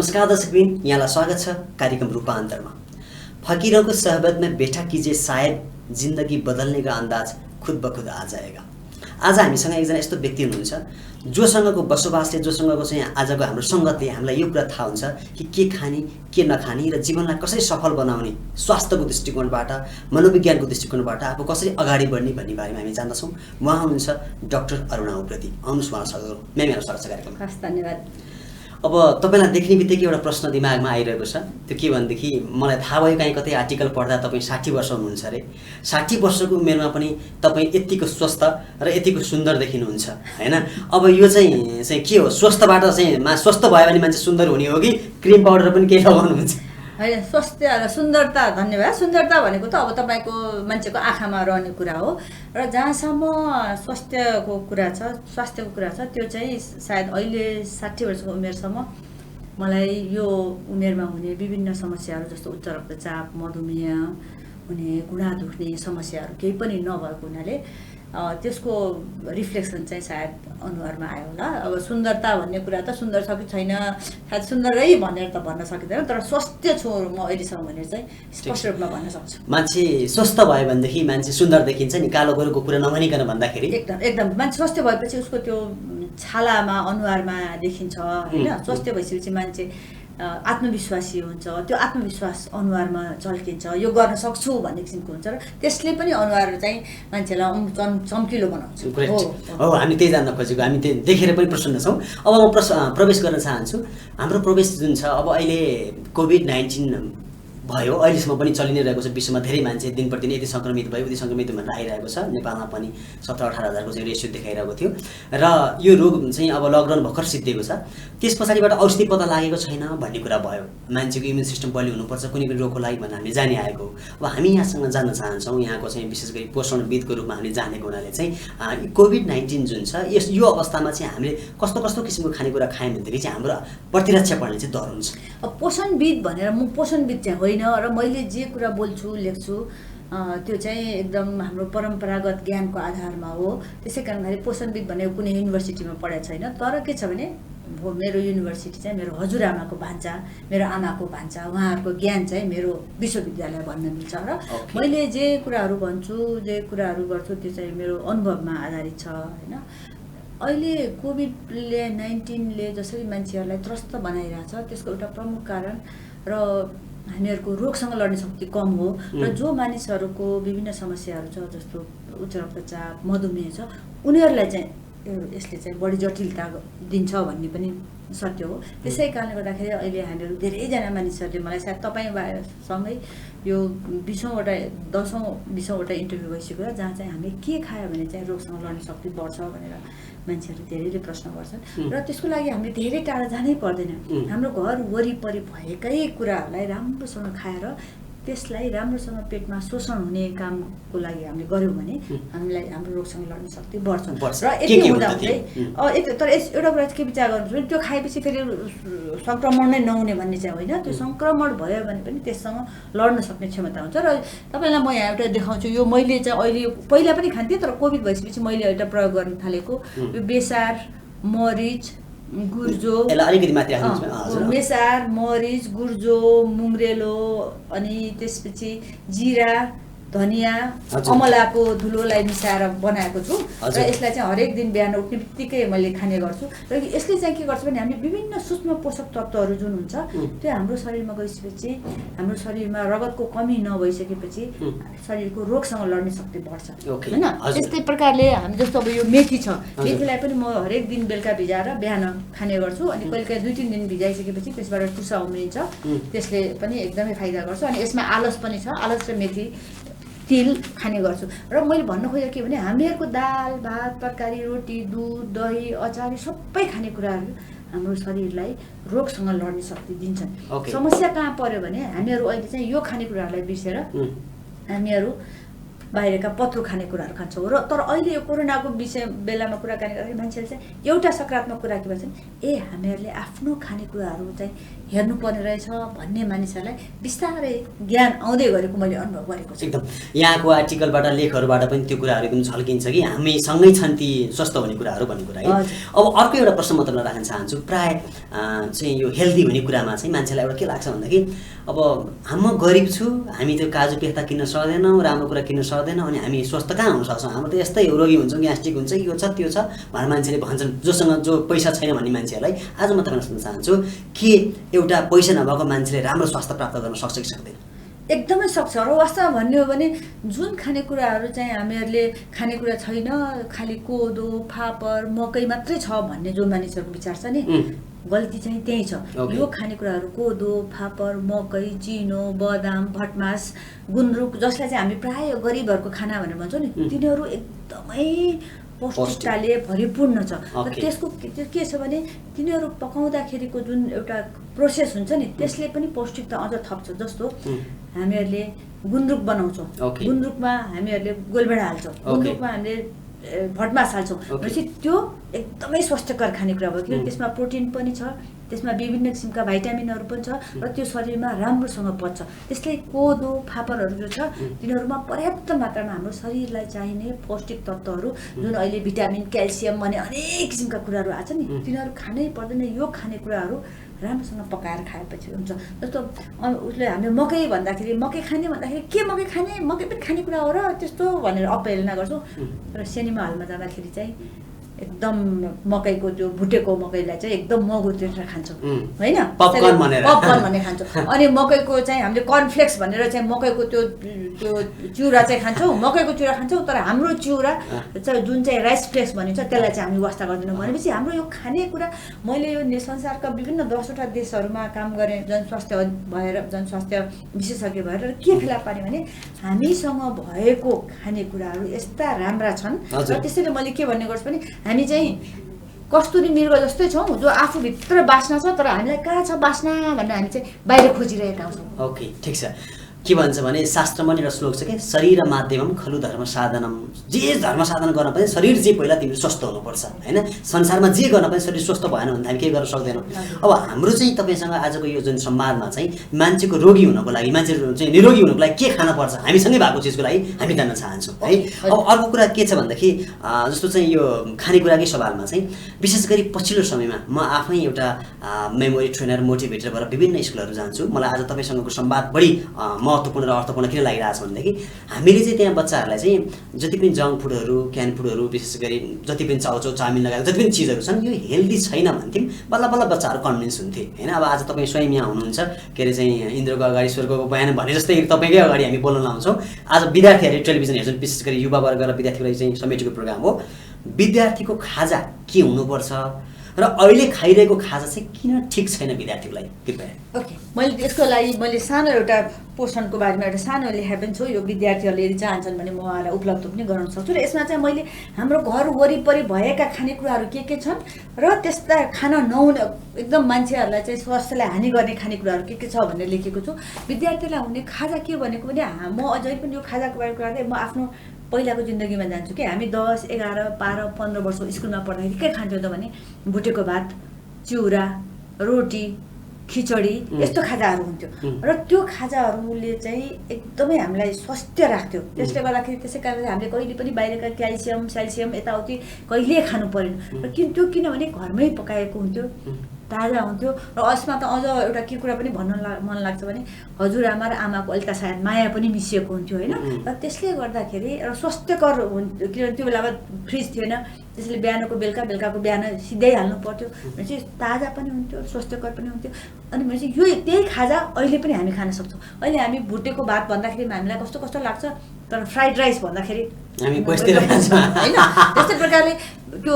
नमस्कार दर्शकबिन, यहाँलाई स्वागत छ कार्यक्रम रूपान्तरमा। फकीरों को सहबत में बैठा कीजिए, शायद जिंदगी बदलने का अंदाज खुद ब खुद आ जाएगा। आज हामीसँग एकजना यस्तो व्यक्ति हुनुहुन्छ जोसँगको बसोबासले, जोसँगको चाहिँ आजको हाम्रो सङ्गतले हामीलाई यो कुरा थाहा हुन्छ कि के खाने के नखाने र जीवनलाई कसरी सफल बनाउने, स्वास्थ्यको दृष्टिकोणबाट, मनोविज्ञानको दृष्टिकोणबाट आफू कसरी अगाडि बढ्ने भन्ने बारेमा हामी जान्दछौँ। उहाँ हुनुहुन्छ डाक्टर अरुणा उप्रेती। आउनुहोस् उहाँसँग गरौँ। म्याम, यहाँलाई स्वागत छ कार्यक्रममा। हस्, धन्यवाद। अब तपाईँलाई देख्ने बित्तिकै एउटा प्रश्न दिमागमा आइरहेको छ। त्यो के भनेदेखि मलाई थाहा भयो कहीँ कतै आर्टिकल पढ्दा तपाईँ 60 वर्ष हुनुहुन्छ अरे। 60 वर्षको उमेरमा पनि तपाईँ यतिको स्वस्थ र यतिको सुन्दर देखिनुहुन्छ, हैन? अब यो चाहिँ के हो? स्वस्थबाट चाहिँ स्वस्थ भयो भने मान्छे सुन्दर हुने हो कि क्रिम पाउडर पनि केही लगाउनुहुन्छ? होइन, स्वास्थ्य र सुन्दरता, धन्यवाद। सुन्दरता भनेको त अब तपाईँको मान्छेको आँखामा रहने कुरा हो र जहाँसम्म स्वास्थ्यको कुरा छ त्यो चाहिँ सायद अहिले 60 वर्षको उमेरसम्म मलाई यो उमेरमा हुने विभिन्न समस्याहरू जस्तो उच्च रक्तचाप, मधुमेह हुने, घुँडा दुख्ने समस्याहरू केही पनि नभएको हुनाले त्यसको रिफ्लेक्सन चाहिँ सायद अनुहारमा आयो होला। अब सुन्दरता भन्ने कुरा त सुन्दर छ कि छैन, सायद सुन्दरै भनेर त भन्न सकिँदैन, तर स्वास्थ्य छु म अहिलेसम्म भनेर चाहिँ स्पष्ट रूपमा भन्न सक्छु। मान्छे स्वस्थ भयो भनेदेखि मान्छे सुन्दर देखिन्छ नि, कालो गोरोको कुरा नभनिकन भन्दाखेरि। एकदम मान्छे स्वस्थ भएपछि उसको त्यो छालामा, अनुहारमा देखिन्छ, होइन? स्वस्थ भइसकेपछि मान्छे आत्मविश्वासी हुन्छ, त्यो आत्मविश्वास अनुहारमा झल्किन्छ, यो गर्न सक्छु भन्ने किसिमको हुन्छ र त्यसले पनि अनुहार चाहिँ मान्छेलाई चम्किलो बनाउँछ। हो, हामी त्यही जान्न खोजेको, हामी त्यही देखेर पनि प्रसन्न छौँ। अब म प्रवेश गर्न चाहन्छु। हाम्रो प्रवेश जुन छ, अब अहिले कोभिड-19 भयो, अहिलेसम्म पनि चलि नै रहेको छ। विश्वमा धेरै मान्छे दिन प्रतिदिन यति सङ्क्रमित भयो, उति सङ्क्रमित भनेर आइरहेको छ। नेपालमा पनि 17-18 हजारको चाहिँ रेसियो देखाइरहेको थियो र यो रोग चाहिँ अब लकडाउन भर्खर सिद्धिएको छ। त्यस पछाडिबाट औषधि पत्ता लागेको छैन भन्ने कुरा भयो। मान्छेको इम्युन सिस्टम बलियो हुनुपर्छ कुनै पनि रोगको लागि भनेर हामी जानिआएको हो। अब हामी यहाँसँग जान्न चाहन्छौँ, यहाँको चाहिँ विशेष गरी पोषणविदको रूपमा हामीले जानेको हुनाले चाहिँ कोभिड-19 जुन छ यो अवस्थामा चाहिँ हामीले कस्तो कस्तो किसिमको खानेकुरा खायौँ भनेदेखि चाहिँ हाम्रो प्रतिरक्षा बढ्ने चाहिँ डर हुन्छ। अब पोषणविद भनेर म पोषणविद चाहिँ होइन र मैले जे कुरा बोल्छु, लेख्छु त्यो चाहिँ एकदम हाम्रो परम्परागत ज्ञानको आधारमा हो। त्यसै कारणले पोषणविद भनेको कुनै युनिभर्सिटीमा पढाएको छैन। तर के छ भने मेरो युनिभर्सिटी चाहिँ मेरो हजुरआमाको भान्जा, मेरो आमाको भान्जा, उहाँहरूको ज्ञान चाहिँ मेरो विश्वविद्यालय भन्न मिल्छ र मैले जे कुराहरू भन्छु, जे कुराहरू गर्छु त्यो चाहिँ मेरो अनुभवमा आधारित छ, होइन? अहिले कोभिड-19ले जसरी मान्छेहरूलाई त्रस्त बनाइरहेछ त्यसको एउटा प्रमुख कारण र हामीहरूको रोगसँग लड्ने शक्ति कम हो र जो मानिसहरूको विभिन्न समस्याहरू छ जस्तो उच्च रक्तचाप, मधुमेह छ, उनीहरूलाई चाहिँ यसले चाहिँ बढी जटिलता दिन्छ भन्ने पनि सत्य हो। त्यसै कारणले गर्दाखेरि अहिले हामीहरू धेरैजना मानिसहरूले मलाई सायद तपाईँसँगै यो 10औँ-20औँ इन्टरभ्यू भइसक्यो जहाँ चाहिँ हामीले के खायो भने चाहिँ रोगसँग लड्ने शक्ति बढ्छ भनेर मान्छेहरूले धेरैले प्रश्न गर्छन् र त्यसको लागि हामीले धेरै टाढा जानै पर्दैन। हाम्रो घर वरिपरि भएकै कुराहरूलाई राम्रोसँग खाएर त्यसलाई राम्रोसँग पेटमा शोषण हुने कामको लागि हामीले गऱ्यौँ भने हामीलाई हाम्रो रोगसँग लड्ने शक्ति बढ्छ। र यति हुँदा तर एउटा कुरा के विचार गर्नु भने त्यो खाएपछि फेरि सङ्क्रमण नै नहुने भन्ने चाहिँ होइन। त्यो सङ्क्रमण भयो भने पनि त्यससँग लड्न सक्ने क्षमता हुन्छ। र तपाईँलाई म यहाँ एउटा देखाउँछु। यो मैले चाहिँ अहिले पहिला पनि खान्थेँ, तर कोभिड भइसकेपछि मैले एउटा प्रयोग गर्न थालेको यो बेसार, मरिच, गुर्जो, मेसार, मरिच, गुर्जो, मुङ्ग्रेलो, अनि त्यसपछि जिरा, धनिया, अमलाको धुलोलाई मिसाएर बनाएको छु र यसलाई चाहिँ हरेक दिन बिहान उठ्ने बित्तिकै मैले खाने गर्छु। र यसले चाहिँ के गर्छ भने हामीले विभिन्न सूक्ष्म पोषक तत्त्वहरू जुन हुन्छ त्यो हाम्रो शरीरमा गइसकेपछि हाम्रो शरीरमा रगतको कमी नभइसकेपछि शरीरको रोगसँग लड्ने शक्ति बढ्छ, होइन? त्यस्तै प्रकारले हामी जस्तो अब यो मेथी छ, मेथीलाई पनि म हरेक दिन बेलुका भिजाएर बिहान खाने गर्छु। अनि कहिलेकाहीँ 2-3 दिन भिजाइसकेपछि त्यसबाट टुसा उम्रिन्छ, त्यसले पनि एकदमै फाइदा गर्छ। अनि यसमा आलस पनि छ, आलस र मेथी, तिल खाने गर्छु। र मैले भन्न खोजेको के भने हामीहरूको दाल, भात, तरकारी, रोटी, दुध, दही, अचार सबै खानेकुराहरू हाम्रो शरीरलाई रोगसँग लड्ने शक्ति दिन्छन्। समस्या कहाँ पर्यो भने हामीहरू अहिले चाहिँ यो खानेकुराहरूलाई बिर्सेर हामीहरू बाहिरका पत्रो खानेकुराहरू खान्छौँ र तर अहिले यो कोरोनाको विषय बेलामा कुराकानी गर्दाखेरि मान्छेले चाहिँ एउटा सकारात्मक कुरा के भन्छन्, हामीहरूले आफ्नो खानेकुराहरू चाहिँ हेर्नुपर्ने रहेछ भन्ने मानिसहरूलाई बिस्तारै ज्ञान आउँदै गरेको मैले अनुभव गरेको छु। एकदम यहाँको आर्टिकलबाट लेखहरूबाट पनि त्यो कुराहरू एकदम झल्किन्छ कि हामीसँगै छन् ती स्वस्थ हुने कुराहरू भन्ने कुरा है। अब अर्को एउटा प्रश्न म तपाईँलाई राख्न चाहन्छु, प्राय चाहिँ यो हेल्दी हुने कुरामा चाहिँ मान्छेलाई एउटा के लाग्छ भन्दाखेरि अब म गरिब छु, हामी त्यो काजु पेस्ता किन्न सक्दैनौँ, राम्रो कुरा किन्न सक्दैनौँ, अनि हामी स्वस्थ कहाँ हुन सक्छौँ, हाम्रो त यस्तै रोगी हुन्छौँ, ग्यास्ट्रिक हुन्छ, यो छ त्यो छ भनेर मान्छेले भन्छन्। जोसँग जो पैसा छैन भन्ने मान्छेहरूलाई आज म तपाईँलाई सोध्न चाहन्छु, के एउटा पैसा नभएको मान्छेले राम्रो स्वास्थ्य प्राप्त गर्न सक्छ कि सक्दैन? एकदमै सक्छ र वास्तवमा भन्ने हो भने जुन खानेकुराहरू चाहिँ हामीहरूले खानेकुरा छैन, खालि कोदो फापर मकै मात्रै छ भन्ने जो मानिसहरूको विचार छ नि, गल्ती चाहिँ त्यही छ। यो खानेकुराहरू कोदो फापर मकै चिनो बदाम भटमास गुन्द्रुक जसलाई चाहिँ हामी प्राय गरिबहरूको खाना भनेर भन्छौँ नि, तिनीहरू एकदमै पौष्टिकताले भरिपूर्ण छ। र त्यसको के छ भने तिनीहरू पकाउँदाखेरिको जुन एउटा प्रोसेस हुन्छ नि त्यसले पनि पौष्टिकता अझ थप्छ। जस्तो हामीहरूले गुन्द्रुक बनाउँछौँ, गुन्द्रुकमा हामीहरूले गोलभेडा हाल्छौँ, गुन्द्रुकमा हामीले भटमास हाल्छौँ, भनेपछि त्यो एकदमै स्वस्थकर खानेकुरा भयो किनभने त्यसमा प्रोटिन पनि छ, त्यसमा विभिन्न किसिमका भाइटामिनहरू पनि छ र त्यो शरीरमा राम्रोसँग पच्छ। त्यसले कोदो फापरहरू जो छ तिनीहरूमा पर्याप्त मात्रामा हाम्रो शरीरलाई चाहिने पौष्टिक तत्त्वहरू जुन अहिले भिटामिन क्याल्सियम भन्ने अनेक किसिमका कुराहरू आएको छ नि, तिनीहरू खानै पर्दैन। यो खानेकुराहरू राम्रोसँग पकाएर खाएपछि हुन्छ। जस्तो उसले हामीले मकै भन्दाखेरि मकै खाने भन्दाखेरि के मकै खाने, मकै पनि खानेकुरा हो र त्यस्तो भनेर अपहेलना गर्छौँ। र सिनेमा हलमा जाँदाखेरि चाहिँ एकदम मकैको त्यो भुटेको मकैलाई चाहिँ एकदम मगो तिरेर खान्छौँ होइन, पपकर्न भनेर खान्छौँ। अनि मकैको चाहिँ हामीले कर्नफ्लेक्स भनेर चाहिँ मकैको त्यो त्यो चिउरा चाहिँ खान्छौँ, मकैको चिउरा खान्छौँ, तर हाम्रो चिउरा चाहिँ जुन चाहिँ राइस फ्लेक्स भनिन्छ त्यसलाई चाहिँ हामी वास्ता गर्दैनौँ। भनेपछि हाम्रो यो खानेकुरा मैले यो संसारका विभिन्न 10वटा देशहरूमा काम गरेँ जनस्वास्थ्य भएर, जनस्वास्थ्य विशेषज्ञ भएर के फेला पारेँ भने हामीसँग भएको खानेकुराहरू यस्ता राम्रा छन्। र त्यसैले मैले के भन्ने गर्छु भने हामी चाहिँ कस्तुरी मृग जस्तै छौँ जो आफूभित्र बास्ना छ तर हामीलाई कहाँ छ बास्ना भनेर हामी चाहिँ बाहिर खोजिरहेका छौँ। ओके, ठिक छ। के भन्छ भने शास्त्रमा नि एउटा श्लोक छ कि शरीर माध्यमम खलु धर्म साधनम, जे धर्म साधन गर्न पनि शरीर चाहिँ पहिला तिमीले स्वस्थ हुनुपर्छ होइन। संसारमा जे गर्न पनि शरीर स्वस्थ भएन भने हामी केही गर्न सक्दैनौँ। अब हाम्रो चाहिँ तपाईँसँग आजको यो जुन संवादमा चाहिँ मान्छेको रोगी हुनको लागि, मान्छे चाहिँ निरोगी हुनको लागि के खानुपर्छ हामीसँगै भएको चिजको लागि हामी जान्न चाहन्छौँ है। अब अर्को कुरा के छ भन्दाखेरि जस्तो चाहिँ यो खानेकुराकै सवालमा चाहिँ विशेष गरी पछिल्लो समयमा म आफै एउटा मेमोरी ट्रेनर मोटिभेटर भएर विभिन्न स्कुलहरू जान्छु। मलाई आज तपाईँसँगको संवाद बढी महत्त्वपूर्ण र अर्थपूर्ण किन लागिरहेको छ भनेदेखि हामीले चाहिँ त्यहाँ बच्चाहरूलाई चाहिँ जति पनि जङ्क फुडहरू क्यान फुडहरू विशेष गरी जति पनि चाउचाउ चाउमिन लगाएर जति पनि चिजहरू छन् यो हेल्दी छैन भन्थ्यौँ, बल्ल बल्ल बच्चाहरू कन्भिन्स हुन्थे होइन। अब आज तपाईँ स्वयं यहाँ हुनुहुन्छ, के अरे चाहिँ इन्द्रको अगाडि स्वर्गको बयान भने जस्तै तपाईँकै अगाडि हामी बोल्न लाउँछौँ। आज विद्यार्थीहरूले टेलिभिजन हेर्छन्, विशेष गरी युवा वर्ग र विद्यार्थीको लागि चाहिँ समेटेको प्रोग्राम हो। विद्यार्थीको खाजा के हुनुपर्छ र अहिले खाइरहेको खाजा चाहिँ किन ठिक छैन विद्यार्थीको लागि, कृपया। ओके, मैले त्यसको लागि मैले सानो एउटा पोषणको बारेमा एउटा सानो लेखेको पनि छु। यो विद्यार्थीहरूले यदि चाहन्छन् भने म उहाँलाई उपलब्ध पनि गराउन सक्छु। र यसमा चाहिँ मैले हाम्रो घर वरिपरि भएका खानेकुराहरू के छन् र त्यस्ता खान नहुने एकदम मान्छेहरूलाई चाहिँ स्वास्थ्यलाई हानि गर्ने खानेकुराहरू के छ भनेर लेखेको छु। विद्यार्थीलाई हुने खाजा के भनेको भने म अझै पनि यो खाजाको बारेमा कुरा गर्दै म आफ्नो पहिलाको जिन्दगीमा जान्छु कि हामी 10, 11, 12, 15 वर्ष स्कुलमा पढ्दाखेरि के खान्थ्यौँ त भने भुटेको भात, चिउरा, रोटी, खिचडी यस्तो खाजाहरू हुन्थ्यो र त्यो खाजाहरूले चाहिँ एकदमै हामीलाई स्वस्थ राख्थ्यो। त्यसले गर्दाखेरि त्यसै कारणले हामीले कहिले पनि बाहिरका क्याल्सियम स्याल्सियम यताउति कहिले खानु परेन र त्यो किनभने घरमै पकाएको हुन्थ्यो, ताजा हुन्थ्यो। र यसमा त अझ एउटा के कुरा पनि भन्न मन लाग्छ भने हजुरआमा र आमाको अलिकता सायद माया पनि मिसिएको हुन्थ्यो होइन। र त्यसले गर्दाखेरि र स्वस्थकर हुन्थ्यो किनभने त्यो बेलामा फ्रिज थिएन, त्यसले बिहानको बेलुकाको बिहान सिधै हाल्नु पर्थ्यो भनेपछि ताजा पनि हुन्थ्यो, स्वस्थकर पनि हुन्थ्यो। अनि भनेपछि यो त्यही खाजा अहिले पनि हामी खान सक्छौँ। अहिले हामी भुटेको भात भन्दाखेरि हामीलाई कस्तो कस्तो लाग्छ, तर फ्राइड राइस भन्दाखेरि हामी होइन। त्यस्तै प्रकारले त्यो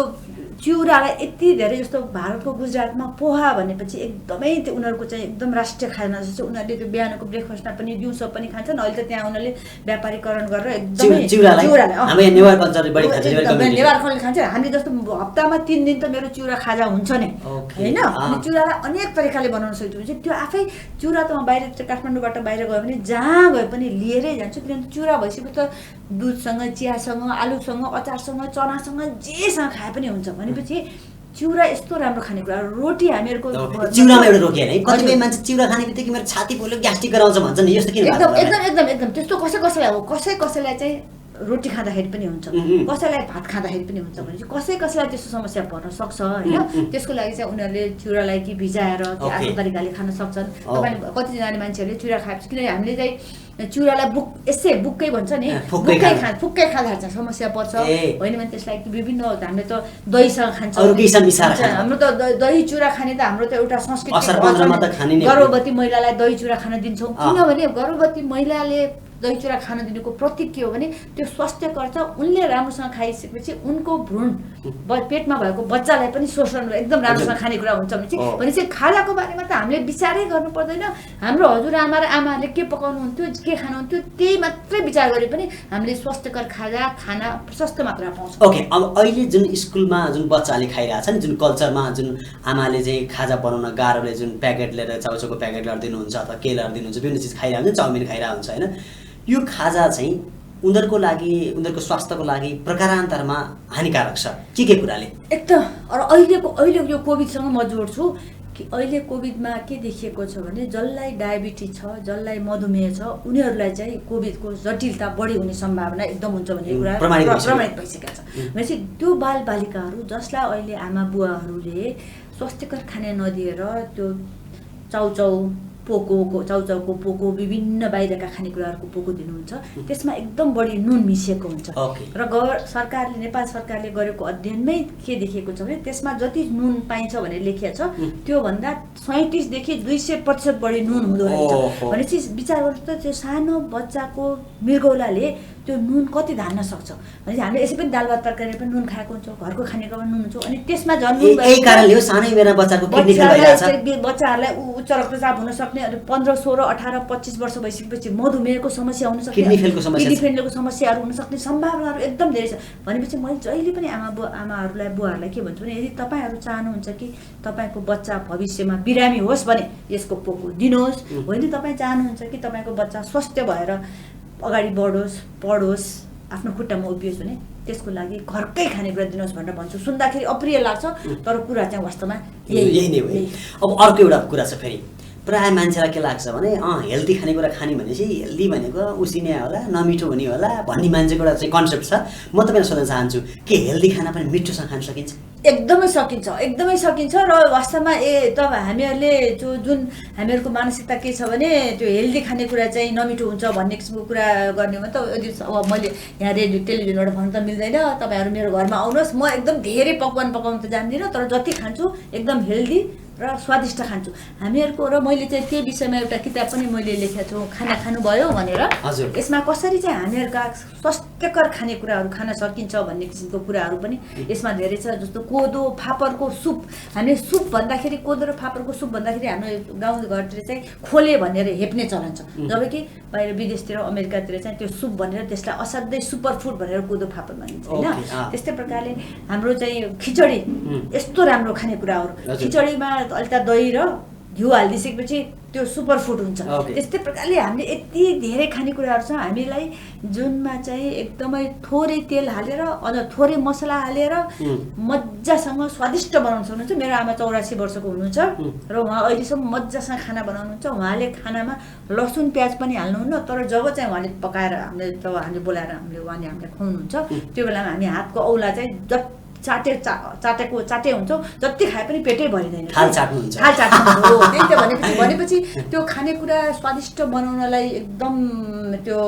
चिउरालाई यति धेरै जस्तो भारतको गुजरातमा पोहा भनेपछि एकदमै त्यो उनीहरूको चाहिँ एकदम राष्ट्रिय खाना जस्तो उनीहरूले त्यो बिहानको ब्रेकफास्टमा पनि दिउँसो पनि खान्छन्। अहिले त त्यहाँ उनीहरूले व्यापारीकरण गरेर एकदमै चिउरालाई हाम्रो यहाँ नेवार कल्चरले बढी खान्छ, नेवार कल्चरले खान्छ। हामीले जस्तो हप्तामा 3 दिन त मेरो चिउरा खाजा हुन्छ नै होइन। अनि चिउरालाई अनेक तरिकाले बनाउन सकिन्छ। त्यो आफै चिउरा त म बाहिर काठमाडौँबाट बाहिर गयो भने जहाँ गए पनि लिएरै जान्छु, किनभने चिउरा भइसकेपछि त दुधसँग चियासँग आलुसँग अचारसँग चनासँग जेसँग खाए पनि हुन्छ भनेपछि चिउरा यस्तो राम्रो खानेकुरा। रोटी हामीहरूको चिउरामा एउटा रोकिएन है, कतिपय मान्छे चिउरा खाने बित्तिकै मेरो छाती पोल्यो ग्यास्ट्रिक गराउँछ भन्छ नि, यस्तो किन? एकदम त्यस्तो कसैलाई हो, कसैलाई चाहिँ रोटी खाँदाखेरि पनि हुन्छ, कसैलाई भात खाँदाखेरि पनि हुन्छ भनेपछि कसैलाई त्यस्तो समस्या पर्न सक्छ होइन। त्यसको लागि चाहिँ उनीहरूले चिउरालाई कि भिजाएर कि आफ्नो तरिकाले खान सक्छन्। तपाईँले कतिजना मान्छेहरूले चिउरा खाएपछि, किनभने हामीले चाहिँ चिउरालाई बुक्कै भन्छ नि, फुक्कै खाँदा चाहिँ समस्या पर्छ होइन भने त्यसलाई विभिन्न हामीले त दहीसँग खान्छौँ। हाम्रो त दही चिउरा खाने त हाम्रो त एउटा संस्कृति, गर्भवती महिलालाई दही चिउरा खान दिन्छौँ। किनभने गर्भवती महिलाले दही चिउरा खान दिनुको प्रतीक के हो भने त्यो स्वास्थ्यकर छ। उनले राम्रोसँग खाइसकेपछि उनको भ्रूण पेटमा भएको बच्चालाई पनि शोषण एकदम राम्रोसँग खानेकुरा हुन्छ भनेपछि खाजाको बारेमा त हामीले विचारै गर्नु पर्दैन। हाम्रो हजुरआमा र आमाहरूले के पकाउनुहुन्थ्यो, के खानुहुन्थ्यो, त्यही मात्रै विचार गरे पनि हामीले स्वास्थ्यकर खाना प्रशस्त मात्रामा पाउँछौँ। ओके, अब अहिले जुन स्कुलमा जुन बच्चाले खाइरहेछ नि, जुन कल्चरमा जुन आमाले चाहिँ खाजा बनाउन गाह्रोले जुन प्याकेट लिएर चाउचाउको प्याकेट लिएर दिनुहुन्छ अथवा के लिएर दिनुहुन्छ, विभिन्न चिज खाइरहेको हुन्छ, चाउमिन खाइरहेको हुन्छ होइन। यो खाजा चाहिँ उनीहरूको लागि, उनीहरूको स्वास्थ्यको लागि प्रकारान्तरमा हानिकारक छ के कुराले? एकदम। अहिले यो कोभिडसँग म जोड्छु कि अहिले कोभिडमा के देखिएको छ भने जसलाई डायबिटिज छ, जसलाई मधुमेह छ, उनीहरूलाई चाहिँ कोभिडको जटिलता बढी हुने सम्भावना एकदम हुन्छ भन्ने कुरा प्रमाणित भइसकेको छ। भनेपछि त्यो बालबालिकाहरू जसलाई अहिले आमा बुवाहरूले स्वास्थ्यकर खाना नदिएर त्यो चाउचाउको पोको विभिन्न बाहिरका खानेकुराहरूको पोको दिनुहुन्छ, त्यसमा एकदम बढी नुन मिसिएको हुन्छ। र सरकारले, नेपाल सरकारले गरेको अध्ययनमै के देखिएको छ भने त्यसमा जति नुन पाइन्छ भनेर लेखिएको छ त्योभन्दा 37 देखि 200% बढी नुन हुँदो रहेछ। भनेपछि विचार गर्नु त त्यो सानो बच्चाको मृगौलाले त्यो नुन कति धान्न सक्छ। भनेपछि हामीले यसै पनि दाल भात तरकारी पनि नुन खाएको हुन्छौँ, घरको खानेकुरामा नुन हुन्छ, अनि त्यसमा झन् यही कारणले हो सानै मेरा बच्चाको किडनी फेल भइरहेछ। बच्चाहरूलाई उच्च रक्तचाप हुन सक्ने, अनि 15, 16, 18, 25 वर्ष भइसकेपछि मधुमेहको समस्या हुन सक्ने, किडनी फेलको समस्याहरू हुन सक्ने सम्भावनाहरू एकदम धेरै छ। भनेपछि मैले जहिले पनि आमाहरूलाई बुवाहरूलाई के भन्छु भने यदि तपाईँहरू चाहनुहुन्छ कि तपाईँको बच्चा भविष्यमा बिरामी होस् भने यसको पोको दिनुहोस्, होइन तपाईँ चाहनुहुन्छ कि तपाईँको बच्चा स्वस्थ भएर अगाडि बढोस्, पढोस्, आफ्नो खुट्टामा उभियोस् भने त्यसको लागि घरकै खानेकुरा दिनुहोस् भनेर भन्छु। सुन्दाखेरि अप्रिय लाग्छ तर कुरा चाहिँ वास्तवमा यही नै हो। अब अर्को एउटा कुरा छ, फेरि प्रायः मान्छेलाई के लाग्छ भने हेल्दी खानेकुरा खाने भनेपछि हेल्दी भनेको उसिने होला, नमिठो हुने होला भन्ने मान्छेको एउटा चाहिँ कन्सेप्ट छ। म तपाईँलाई सोध्न चाहन्छु के हेल्दी खाना पनि मिठोसँग खान सकिन्छ? एकदमै सकिन्छ र वास्तवमा तब हामीहरूले जुन हामीहरूको मानसिकता के छ भने त्यो हेल्दी खानेकुरा चाहिँ नमिठो हुन्छ भन्ने किसिमको कुरा गर्ने हो। त अब मैले यहाँ रेडियो टेलिभिजनबाट भन्नु त मिल्दैन, तपाईँहरू मेरो घरमा आउनुहोस्, म एकदम धेरै पकवान पकाउनु त जान्दिनँ, तर जति खान्छु एकदम हेल्दी र स्वादिष्ट खान्छु हामीहरूको। र मैले चाहिँ त्यो विषयमा एउटा किताब पनि मैले लेखेको छु, खाना खानुभयो भनेर। यसमा कसरी चाहिँ हामीहरूका स्वास्थ्यकर खानेकुराहरू खान सकिन्छ भन्ने किसिमको कुराहरू पनि यसमा धेरै छ। जस्तो कोदो फापरको सुप, हामीले सुप भन्दाखेरि कोदो र फापरको सुप भन्दाखेरि हाम्रो गाउँघरतिर चाहिँ खोले भनेर हेप्ने चलन छ, जबकि बाहिर विदेशतिर अमेरिकातिर चाहिँ त्यो सुप भनेर त्यसलाई असाध्यै सुपर फुड भनेर कोदो फापर भनिन्छ होइन। त्यस्तै प्रकारले हाम्रो चाहिँ खिचडी यस्तो राम्रो खानेकुराहरू, खिचडीमा अलिकति दही र घिउ हालिदिइसकेपछि त्यो सुपर फुड हुन्छ। त्यस्तै प्रकारले हामीले यति धेरै खानेकुराहरू छ हामीलाई जुनमा चाहिँ एकदमै थोरै तेल हालेर अझ थोरै मसला हालेर मजासँग स्वादिष्ट बनाउन सक्नुहुन्छ। मेरो आमा 84 वर्षको हुनुहुन्छ र उहाँ अहिलेसम्म मजासँग खाना बनाउनुहुन्छ। उहाँले खानामा लसुन प्याज पनि हाल्नुहुन्न, तर जब चाहिँ उहाँले पकाएर हामीले बोलाएर उहाँले हामीलाई खुवाउनुहुन्छ त्यो बेलामा हामी हातको औला चाहिँ चाटे हुन्छौँ, जति खाए पनि पेटै भरिँदैन, थाल चाट्नुहुन्छ। भनेपछि त्यो खानेकुरा स्वादिष्ट बनाउनलाई एकदम त्यो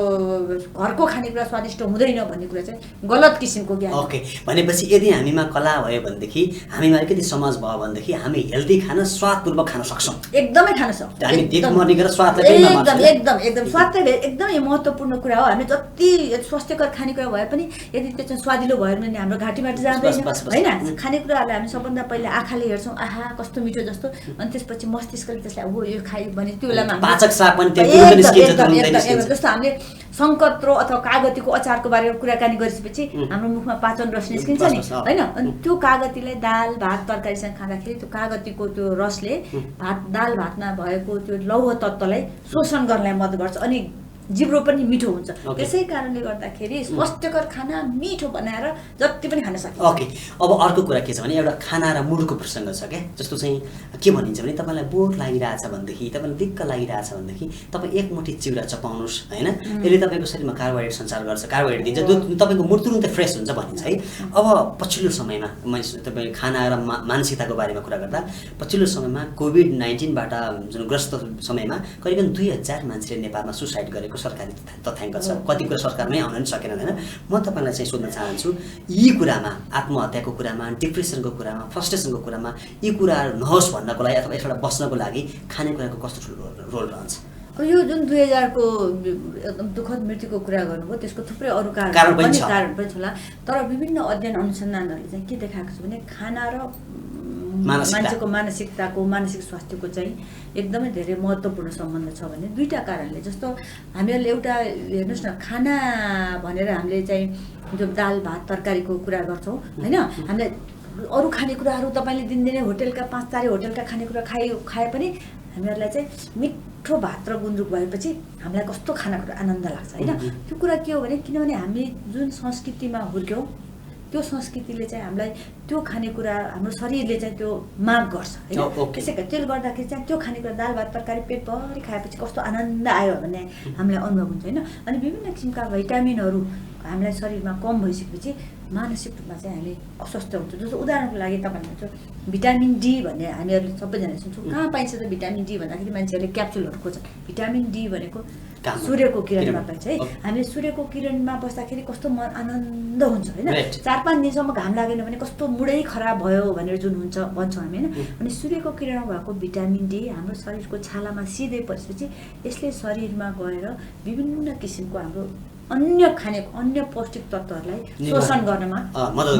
घरको खानेकुरा स्वादिष्ट हुँदैन भन्ने कुरा चाहिँ गलत किसिमको ज्ञान। ओके, भनेपछि यदि हामीमा कला भयो भनेदेखि, हामीमा अलिकति समाज भयो भनेदेखि हामी हेल्दी खाना स्वादपूर्वक खान सक्छौँ। एकदमै खान सक्छौँ। हामी देखमर्ने गरेर स्वादलाई एकदम स्वाद एकदमै महत्त्वपूर्ण कुरा हो। हामी जति स्वास्थ्यकर खानेकुरा भए पनि यदि त्यो चाहिँ स्वादिलो भयो भने हाम्रो घाँटीबाट जाँदैन, होइन खानेकुराहरूलाई हामी सबभन्दा पहिला आँखाले हेर्छौँ आहा कस्तो मिठो जस्तो अनि त्यसपछि मस्तिष्कले त्यसलाई हो यो खायो भने त्यो बेलामा पाचक श्राप पनि जस्तो हामीले सङ्कत्रो अथवा कागतीको अचारको बारेमा कुराकानी गरिसकेपछि हाम्रो मुखमा पाचन रस निस्किन्छ नि होइन अनि त्यो कागतीलाई दाल भात तरकारीसँग खाँदाखेरि त्यो कागतीको त्यो रसले दाल भातमा भएको त्यो लौह तत्त्वलाई शोषण गर्नलाई मद्दत गर्छ अनि जिब्रो पनि मिठो हुन्छ त्यसै कारणले गर्दाखेरि स्वास्थ्यकर खाना मिठो बनाएर जति पनि खान सकिन्छ ओके अब अर्को कुरा के छ भने एउटा खाना र मुडको प्रसङ्ग छ क्या जस्तो चाहिँ के भनिन्छ भने तपाईँलाई बोर लागिरहेछ भनेदेखि तपाईँलाई दिक्क लागिरहेछ भनेदेखि तपाईँ एक मुठी चिउरा चपाउनुहोस् होइन यसले तपाईँको शरीरमा कार्बोहाइड्रेट सञ्चार गर्छ कार्बोहाइड्रेट दिन्छ जो तपाईँको मुड तुरुन्तै फ्रेस हुन्छ भनिन्छ है अब पछिल्लो समयमा मैले तपाईँ खाना र मानसिकताको बारेमा कुरा गर्दा पछिल्लो समयमा कोभिड-19बाट जुन ग्रस्त समयमा करिबन 2000 मान्छेले नेपालमा सुसाइड गरेको सरकारी तथ्याङ्क छ कति कुरा सरकारमै आउन नि सकेन होइन म तपाईँलाई चाहिँ सोध्न चाहन्छु यी कुरामा आत्महत्याको कुरामा डिप्रेसनको कुरामा फ्रस्ट्रेसनको कुरामा यी कुराहरू नहोस् भन्नको लागि अथवा यसबाट बस्नको लागि खानेकुराको कस्तो ठुलो रोल रहन्छ अब यो जुन 2000 को एकदम दुःखद मृत्युको कुरा गर्नुभयो त्यसको थुप्रै अरू कारण पनि छ होला तर विभिन्न अध्ययन अनुसन्धानहरूले चाहिँ के देखाएको छ भने खाना र मान्छेको मानसिक स्वास्थ्यको चाहिँ एकदमै धेरै महत्त्वपूर्ण सम्बन्ध छ भने दुईटा कारणले जस्तो हामीहरूले एउटा हेर्नुहोस् न खाना भनेर हामीले चाहिँ जो दाल भात तरकारीको कुरा गर्छौँ होइन हामीले अरू खानेकुराहरू तपाईँले दिनदिनै होटेलका 5 होटेलका खानेकुरा खाए पनि हामीहरूलाई चाहिँ मिठो भात र गुन्द्रुक भएपछि हामीलाई कस्तो खानाको आनन्द लाग्छ होइन त्यो कुरा के हो भने किनभने हामी जुन संस्कृतिमा हुर्क्यौँ त्यो संस्कृतिले चाहिँ हामीलाई त्यो खानेकुरा हाम्रो शरीरले चाहिँ त्यो माग गर्छ होइन त्यसले गर्दाखेरि चाहिँ त्यो खानेकुरा दाल भात तरकारी पेटभरि खाएपछि कस्तो आनन्द आयो भन्ने हामीलाई अनुभव हुन्छ होइन अनि विभिन्न किसिमका भिटामिनहरू हामीलाई शरीरमा कम भइसकेपछि मानसिक रूपमा चाहिँ हामी अस्वस्थ हुन्छौँ जस्तो उदाहरणको लागि तपाईँले भन्छ भिटामिन डी भन्ने हामीहरूले सबैजना सुन्छौँ कहाँ पाइन्छ त भिटामिन डी भन्दाखेरि मान्छेहरूले क्याप्सुलहरू खोज्छ भिटामिन डी भनेको सूर्यको किरणमा पाइन्छ है हामीले सूर्यको किरणमा बस्दाखेरि कस्तो मन आनन्द हुन्छ होइन 4-5 दिनसम्म घाम लागेन भने कस्तो मुडै खराब भयो भनेर जुन हुन्छ भन्छौँ हामी होइन अनि सूर्यको किरणमा भएको भिटामिन डी हाम्रो शरीरको छालामा सिधै परेपछि यसले शरीरमा गएर विभिन्न किसिमको हाम्रो अन्य पौष्टिक तत्त्वहरूलाई शोषण गर्नमा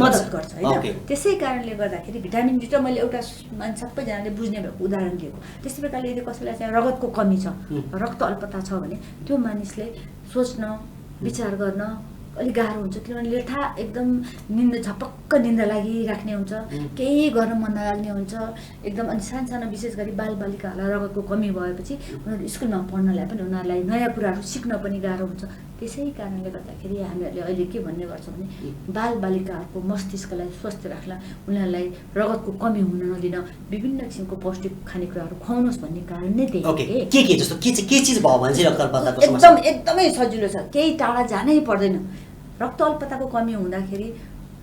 मद्दत गर्छ होइन त्यसै कारणले गर्दाखेरि भिटामिन डी त मैले एउटा सबैजनाले बुझ्ने भएको उदाहरण दिएको त्यस्तै प्रकारले यदि कसैलाई चाहिँ रगतको कमी छ रक्त अल्पता छ भने त्यो मानिसले सोच्न विचार गर्न अलिक गाह्रो हुन्छ किनभने एकदम झपक्क निन्दा लागिराख्ने हुन्छ केही गर्न मन नलाग्ने हुन्छ एकदम अनि सानो विशेष गरी बालबालिकाहरूलाई रगतको कमी भएपछि उनीहरू स्कुलमा पढ्नलाई पनि उनीहरूलाई नयाँ कुराहरू सिक्न पनि गाह्रो हुन्छ त्यसै कारणले गर्दाखेरि हामीहरूले अहिले के भन्ने गर्छौँ भने बालबालिकाहरूको मस्तिष्कलाई स्वस्थ राख्न उनीहरूलाई रगतको कमी हुन नदिन विभिन्न किसिमको पौष्टिक खानेकुराहरू खुवाउनुहोस् भन्ने कारण नै त्यही एकदमै सजिलो छ केही टाढा जानै पर्दैन रक्त अल्पताको कमी हुँदाखेरि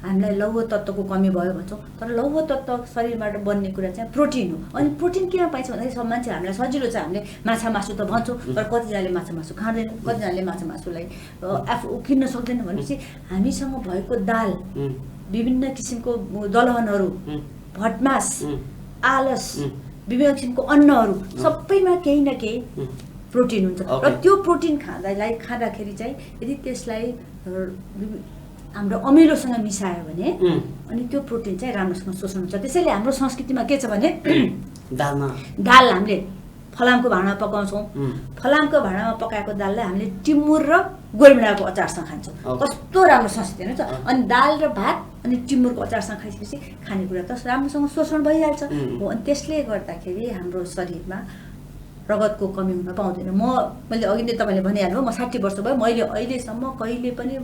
हामीलाई लौह तत्त्वको कमी भयो भन्छौँ तर लौह तत्त्व शरीरबाट बन्ने कुरा चाहिँ प्रोटिन हो अनि प्रोटिन किन पाइन्छ भन्दाखेरि सब मान्छे हामीलाई सजिलो छ हामीले माछा मासु त भन्छौँ तर कतिजनाले माछा मासु खाँदैन कतिजनाले माछा मासुलाई आफू किन्न सक्दैन भनेपछि हामीसँग भएको दाल विभिन्न किसिमको दलहनहरू भटमास आलस विभिन्न किसिमको अन्नहरू सबैमा केही न केही प्रोटिन हुन्छ र त्यो प्रोटिन खाँदाखेरि चाहिँ यदि त्यसलाई हाम्रो अमिलोसँग मिसायो भने अनि त्यो प्रोटिन चाहिँ राम्रोसँग शोषण हुन्छ त्यसैले हाम्रो संस्कृतिमा के छ भने दाल हामीले फलामको भाँडामा पकाउँछौँ फलामको भाँडामा पकाएको दाललाई हामीले टिमुर र गोलभेडाको अचारसँग खान्छौँ कस्तो राम्रो संस्कृति हुन्छ अनि दाल र भात अनि टिमुरको अचारसँग खाइसकेपछि खानेकुरा त राम्रोसँग शोषण भइहाल्छ हो अनि त्यसले गर्दाखेरि हाम्रो शरीरमा रगतको कमी हुन पाउँदैन मैले अघि नै तपाईँले भनिहाल्नु म 60 वर्ष भयो मैले अहिलेसम्म कहिले पनि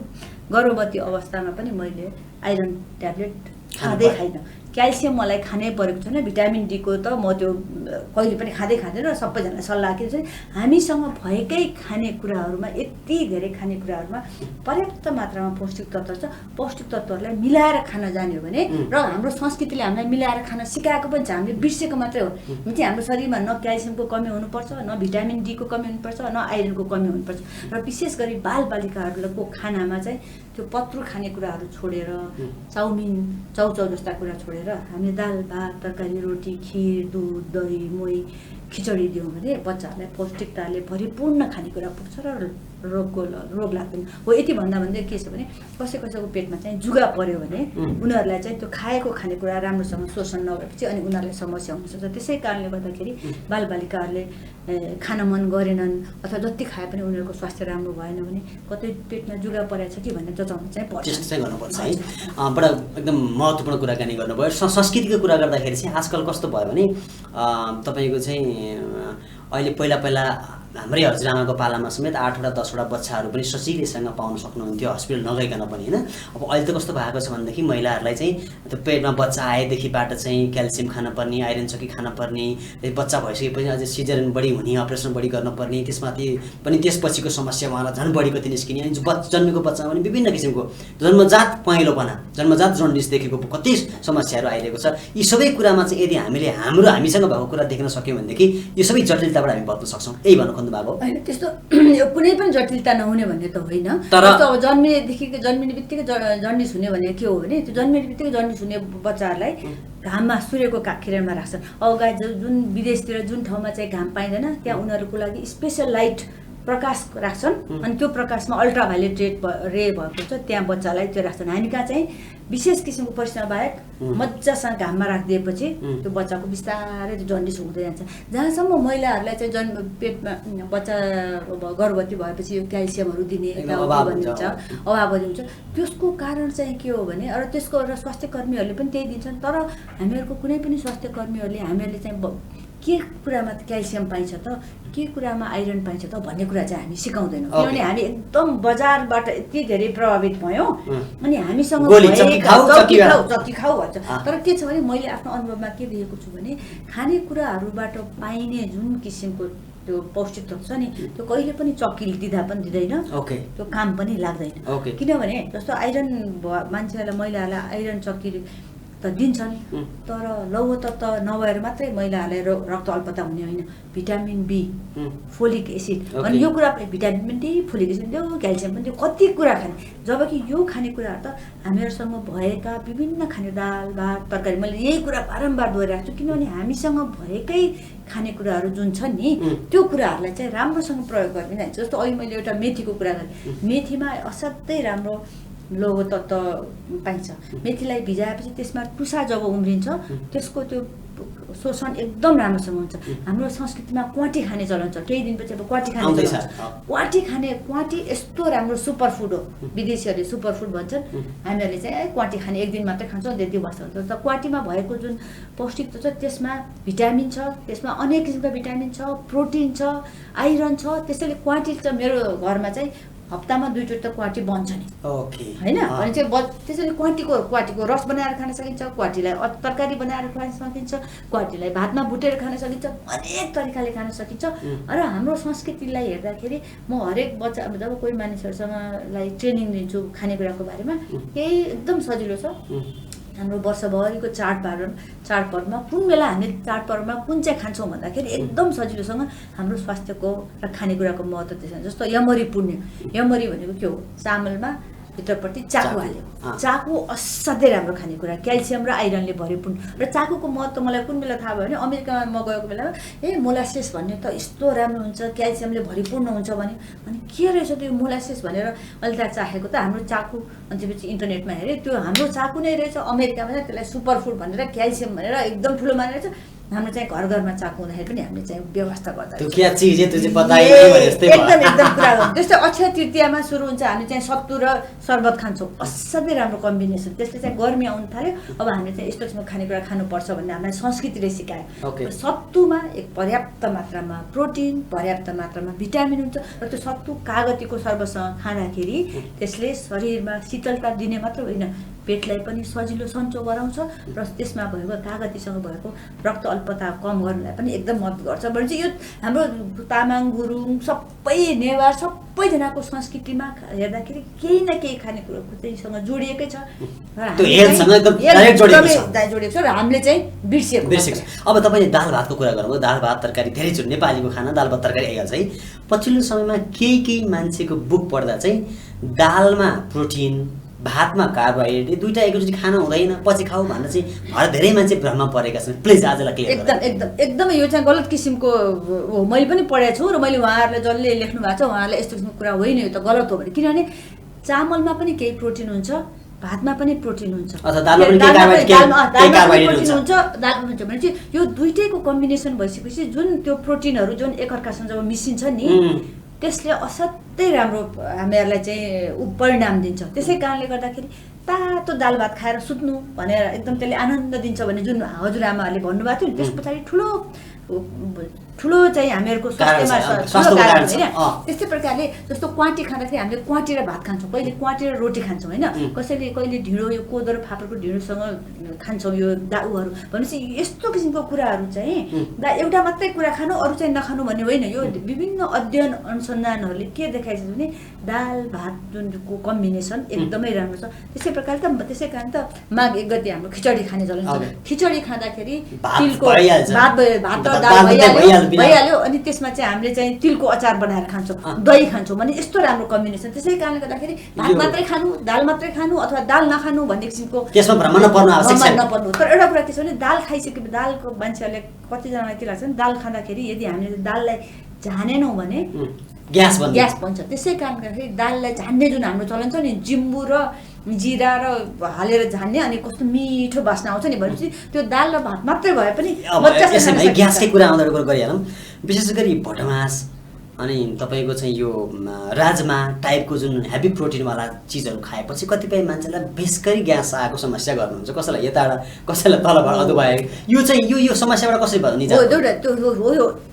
गर्भवती अवस्थामा पनि मैले आइरन ट्याब्लेट खाँदै खाइनँ क्याल्सियम मलाई खानै परेको छैन भिटामिन डी को त म त्यो कहिले पनि खाँदैन र सबैजनालाई सल्लाह के छ हामीसँग भएकै खानेकुराहरूमा यति धेरै खानेकुराहरूमा पर्याप्त मात्रामा पौष्टिक तत्त्व छ पौष्टिक तत्त्वहरूलाई मिलाएर खान जान्यो भने र हाम्रो संस्कृतिले हामीलाई मिलाएर खान सिकाएको पनि छ हामीले बिर्सेको मात्रै हो चाहिँ हाम्रो शरीरमा न क्याल्सियमको कमी हुनुपर्छ न भिटामिन डी को कमी हुनुपर्छ न आइरनको कमी हुनुपर्छ र विशेष गरी बालबालिकाहरूको खानामा चाहिँ त्यो पत्रु खानेकुराहरू छोडेर चाउमिन चाउचाउ जस्ता कुरा छोडेर हामीले दाल भात तरकारी रोटी खिर दुध दही मोही खिचडी दियौँ भने बच्चाहरूलाई पौष्टिकताले भरिपूर्ण खानेकुरा पुग्छ र रोग लाग्दैन हो। यति भन्दा भन्दै के छ भने कसैको पेटमा चाहिँ जुगा पर्यो भने उनीहरूलाई चाहिँ त्यो खाएको खानेकुरा राम्रोसँग शोषण नभएपछि अनि उनीहरूलाई समस्या हुनसक्छ। त्यसै कारणले गर्दाखेरि बालबालिकाहरूले खान मन गरेनन् अथवा जति खाए पनि उनीहरूको स्वास्थ्य राम्रो भएन भने कतै पेटमा जुगा परेको छ कि भनेर जचाउनु चाहिँ पर्छ। टेस्ट चाहिँ गर्नुपर्छ है। बडा एकदम महत्त्वपूर्ण कुराकानी गर्नुभयो। संस्कृतिको कुरा गर्दाखेरि चाहिँ आजकल कस्तो भयो भने तपाईँको चाहिँ अहिले पहिला हाम्रै हजुरआमाको पालामा समेत 8वटा 10वटा बच्चाहरू पनि सजिलैसँग पाउन सक्नुहुन्थ्यो हस्पिटल नगइकन पनि होइन। अब अहिले त कस्तो भएको छ भनेदेखि महिलाहरूलाई चाहिँ त्यो पेटमा बच्चा आएदेखिबाट चाहिँ क्याल्सियम खानुपर्ने, आइरन चकी खानुपर्ने, बच्चा भइसकेपछि अझै सिजरियन बढी हुने, अपरेसन बढी गर्नुपर्ने, त्यसमाथि पनि त्यसपछिको समस्या उहाँलाई झन् बढी कति निस्किने, अनि जन्मेको बच्चामा पनि विभिन्न किसिमको जन्मजात पहेँलोपना, जन्मजात जन्डिस देखेको कति समस्याहरू आइरहेको छ। यी सबै कुरामा चाहिँ यदि हामीले हामीसँग भएको कुरा देख्न सक्यौँ भनेदेखि यो सबै जटिलताबाट हामी बच्न सक्छौँ। यही भन्नु खोज्नु भएको होइन। त्यस्तो कुनै पनि जटिलता नहुने भन्ने त होइन। तर अब जन्मिने बित्तिकै जन्डिस हुने भने के हो भने त्यो जन्मिने बित्तिकै जन्डिस हुने बच्चाहरूलाई घाममा सूर्यको किरणमा राख्छन्। अब जुन विदेशतिर जुन ठाउँमा चाहिँ घाम पाइँदैन त्यहाँ उनीहरूको लागि स्पेसल लाइट प्रकाश राख्छन् अनि त्यो प्रकाशमा अल्ट्राभायोलेट रे भएको छ त्यहाँ बच्चालाई त्यो राख्छन्। हामी कहाँ चाहिँ विशेष किसिमको परिश्रम बाहेक मजासँग घाममा राखिदिएपछि त्यो बच्चाको बिस्तारै त्यो जन्डिस हुँदै जान्छ। जहाँसम्म महिलाहरूलाई चाहिँ पेटमा बच्चा गर्भवती भएपछि यो क्याल्सियमहरू दिने अभाव हुन्छ। त्यसको कारण चाहिँ के हो भने र त्यसको र स्वास्थ्य कर्मीहरूले पनि त्यही दिन्छन्। तर हामीहरूको कुनै पनि स्वास्थ्य कर्मीहरूले हामीहरूले चाहिँ के कुरामा क्याल्सियम पाइन्छ त, के कुरामा आइरन पाइन्छ त भन्ने कुरा चाहिँ हामी सिकाउँदैनौँ। किनभने हामी एकदम बजारबाट यति धेरै प्रभावित भयौँ अनि हामीसँग जति खाऊ भन्छ। तर के छ भने मैले आफ्नो अनुभवमा के देखेको छु भने खानेकुराहरूबाट पाइने जुन किसिमको त्यो पौष्टिक तत्व छ नि त्यो कहिले पनि चक्कीले दिँदा पनि दिँदैन, त्यो काम पनि लाग्दैन। किनभने जस्तो आइरन मान्छेहरूलाई महिलाहरूलाई आइरन चक्की त दिन्छन् तर लौह तत्व नभएर मात्रै महिलाहरूलाई रक्त अल्पता हुने होइन। भिटामिन बी, फोलिक एसिड अनि यो कुरा भिटामिन पनि दियो, फोलिक एसिड दियो, क्याल्सियम पनि दियो, कति कुरा खाने। जबकि यो खानेकुराहरू त हामीहरूसँग भएका विभिन्न खाने दाल भात तरकारी, मैले यही कुरा बारम्बार दोहोऱ्याएको छु किनभने हामीसँग भएकै खानेकुराहरू जुन छन् नि त्यो कुराहरूलाई चाहिँ राम्रोसँग प्रयोग गरिदिन जान्छ। जस्तो अहिले मैले एउटा मेथीको कुरा गरेँ, मेथीमा असाध्यै राम्रो लौह तत्व पाइन्छ। मेथीलाई भिजाएपछि त्यसमा टुसा जब उम्रिन्छ त्यसको त्यो शोषण एकदम राम्रोसँग हुन्छ। हाम्रो संस्कृतिमा क्वाटी खाने चलन छ, केही दिनपछि अब क्वाटी खाने चलन छ। क्वाटी यस्तो राम्रो सुपर फुड हो, विदेशीहरूले सुपर फुड भन्छन्, हामीहरूले चाहिँ क्वाटी खाने एक दिन मात्रै खान्छौँ त्यति बस्छ। तर क्वाटीमा भएको जुन पौष्टिक तत्व छ त्यसमा भिटामिन छ, त्यसमा अनेक किसिमका भिटामिन छ, प्रोटिन छ, आइरन छ। त्यसैले क्वाटी चाहिँ मेरो घरमा चाहिँ हप्तामा 2 चोटि त क्वाटी बन्छ नि होइन। अनि चाहिँ त्यसैले क्वाटीको रस बनाएर खान सकिन्छ, क्वाटीलाई तरकारी बनाएर खान सकिन्छ, क्वाटीलाई भातमा भुटेर खान सकिन्छ, अनेक तरिकाले खान सकिन्छ। र हाम्रो संस्कृतिलाई हेर्दाखेरि म हरेक बच्चा जब कोही मानिसहरूसँग ट्रेनिङ दिन्छु खानेकुराको बारेमा केही एकदम सजिलो छ। हाम्रो वर्षभरिको चाडपर्वमा कुन बेला हामीले चाडपर्वमा कुन चाहिँ खान्छौँ भन्दाखेरि एकदम सजिलोसँग हाम्रो स्वास्थ्यको र खानेकुराको महत्त्व त्यसमा। जस्तो यमरी पुण्य, यमरी भनेको के हो, चामलमा भित्रपट्टि चाकु हाल्यो। चाकु असाध्यै राम्रो खानेकुरा, क्याल्सियम र आइरनले भरिपूर्ण। र चाकुको महत्त्व मलाई कुन बेला थाहा भयो भने अमेरिकामा म गएको बेलामा मोलासेस भन्ने त यस्तो राम्रो हुन्छ, क्याल्सियमले भरिपूर्ण हुन्छ भने अनि के रहेछ त्यो मोलासेस भनेर मैले त्यहाँ चाखेको त हाम्रो चाकु। अनि त्यसपछि इन्टरनेटमा हेरेँ त्यो हाम्रो चाकु नै रहेछ। अमेरिकामा चाहिँ त्यसलाई सुपर फुड भनेर क्याल्सियम भनेर एकदम ठुलो मानेर छ। हाम्रो चाहिँ घर घरमा चाकु हुँदाखेरि पनि हामीले चाहिँ व्यवस्था गर्दा एकदम कुरा गर्छौँ। त्यस्तै अक्षय तृतीयामा सुरु हुन्छ, हामी चाहिँ सत्तु र शरबत खान्छौँ, असाध्यै राम्रो कम्बिनेसन। त्यसले चाहिँ गर्मी आउनु थाल्यो, अब हामीले चाहिँ यस्तो किसिमको खानेकुरा खानुपर्छ भन्ने हामीलाई संस्कृतिले सिकायो। सत्तुमा एक पर्याप्त मात्रामा प्रोटिन, पर्याप्त मात्रामा भिटामिन हुन्छ र त्यो सत्तु कागतीको शरबतसँग खाँदाखेरि त्यसले शरीरमा शीतलता दिने मात्र होइन, पेटलाई पनि सजिलो सन्चो गराउँछ र त्यसमा भएको कागतीसँग भएको रक्त अल्पता कम गर्नलाई पनि एकदम मद्दत गर्छ। भने चाहिँ यो हाम्रो तामाङ, गुरुङ, सबै नेवार सबैजनाको संस्कृतिमा हेर्दाखेरि केही न केही खानेकुराको त्यहीसँग जोडिएकै छ जोडिएको छ र हामीले चाहिँ बिर्सिएको। अब तपाईँले दाल भातको कुरा गर्नुभयो, दाल भात तरकारी धेरैचोटि नेपालीको खाना दाल भात तरकारी आइहाल्छ है। पछिल्लो समयमा केही मान्छेको बुक पढ्दा चाहिँ दालमा प्रोटिन, भातमा कार्बोहाइड्रेट दुईटा एकैचोटि खानु हुँदैन, पछि खाऊ भनेर चाहिँ भएर धेरै मान्छे भ्रममा परेका छन्। प्लिज आजलाई क्लियर एकदमै यो चाहिँ गलत किसिमको हो। मैले पनि पढेको छु र मैले उहाँहरूले जसले लेख्नु भएको छ उहाँहरूले यस्तो किसिमको कुरा होइन, यो त गलत हो भने। किनभने चामलमा पनि केही प्रोटिन हुन्छ, भातमा पनि प्रोटिन हुन्छ, दालमा पनि प्रोटिन हुन्छ, दालमा हुन्छ भने चाहिँ यो दुईटैको कम्बिनेसन भइसकेपछि जुन त्यो प्रोटिनहरू जुन एकअर्कासँग जब मिसिन्छ नि त्यसले असाध्यै राम्रो हामीहरूलाई चाहिँ परिणाम दिन्छ। त्यसै कारणले गर्दाखेरि तातो दाल भात खाएर सुत्नु भनेर एकदम त्यसले आनन्द दिन्छ भने जुन हजुरआमाहरूले भन्नुभएको थियो नि, त्यस पछाडि ठुलो चाहिँ हामीहरूको स्वास्थ्यमा ठुलो कारण होइन। त्यस्तै प्रकारले जस्तो क्वाँटी खाँदाखेरि हामीले क्वाँटी र भात खान्छौँ, कहिले क्वाँटी र रोटी खान्छौँ होइन, कसैले कहिले ढिँडो यो कोदो र फापरको ढिँडोसँग खान्छौँ यो दाउहरू भनेपछि यस्तो किसिमको कुराहरू चाहिँ एउटा मात्रै कुरा खानु अरू चाहिँ नखानु भन्ने होइन। यो विभिन्न अध्ययन अनुसन्धानहरूले के देखाइन्छ भने दाल भात जुनको कम्बिनेसन एकदमै राम्रो छ। त्यसै कारण त माघ 1 गते हाम्रो खिचडी खाने चलन छ। खिचडी खाँदाखेरि तिलको भात र दाल भइहाल्यो अनि त्यसमा चाहिँ हामीले चाहिँ तिलको अचार बनाएर खान्छौँ, दही खान्छौँ भने यस्तो राम्रो कम्बिनेसन। त्यसै कारणले गर्दाखेरि भात मात्रै खानु, दाल मात्रै खानु अथवा दाल नखानु भन्ने किसिमको त्यसमा भ्रम नपर्नु। तर एउटा कुरा के छ भने दाल खाइसकेपछि दालको मान्छेहरूले कतिजनालाई के लाग्छ भने दाल खाँदाखेरि यदि हामीले दाललाई झानेनौँ भने ग्यास बन्छ। त्यसै कारणले गर्दाखेरि दाललाई झान्ने जुन हाम्रो चलन छ नि, जिम्बु र जिरा र हालेर झान्ने अनि कस्तो मिठो बास्ना आउँछ नि भनेपछि त्यो दाल र भात मात्रै भए पनि ग्यासकै कुरा आउँदा गरिहालौँ। विशेष गरी भटमास अनि तपाईँको चाहिँ यो राजमा टाइपको जुन हेभी प्रोटिनवाला चिजहरू खाएपछि कतिपय मान्छेलाई बेसकरी ग्यास आएको समस्या गर्नुहुन्छ, कसैलाई यताबाट कसैलाई तलबाट अदुबायो। यो चाहिँ यो समस्याबाट कसरी भयो नि?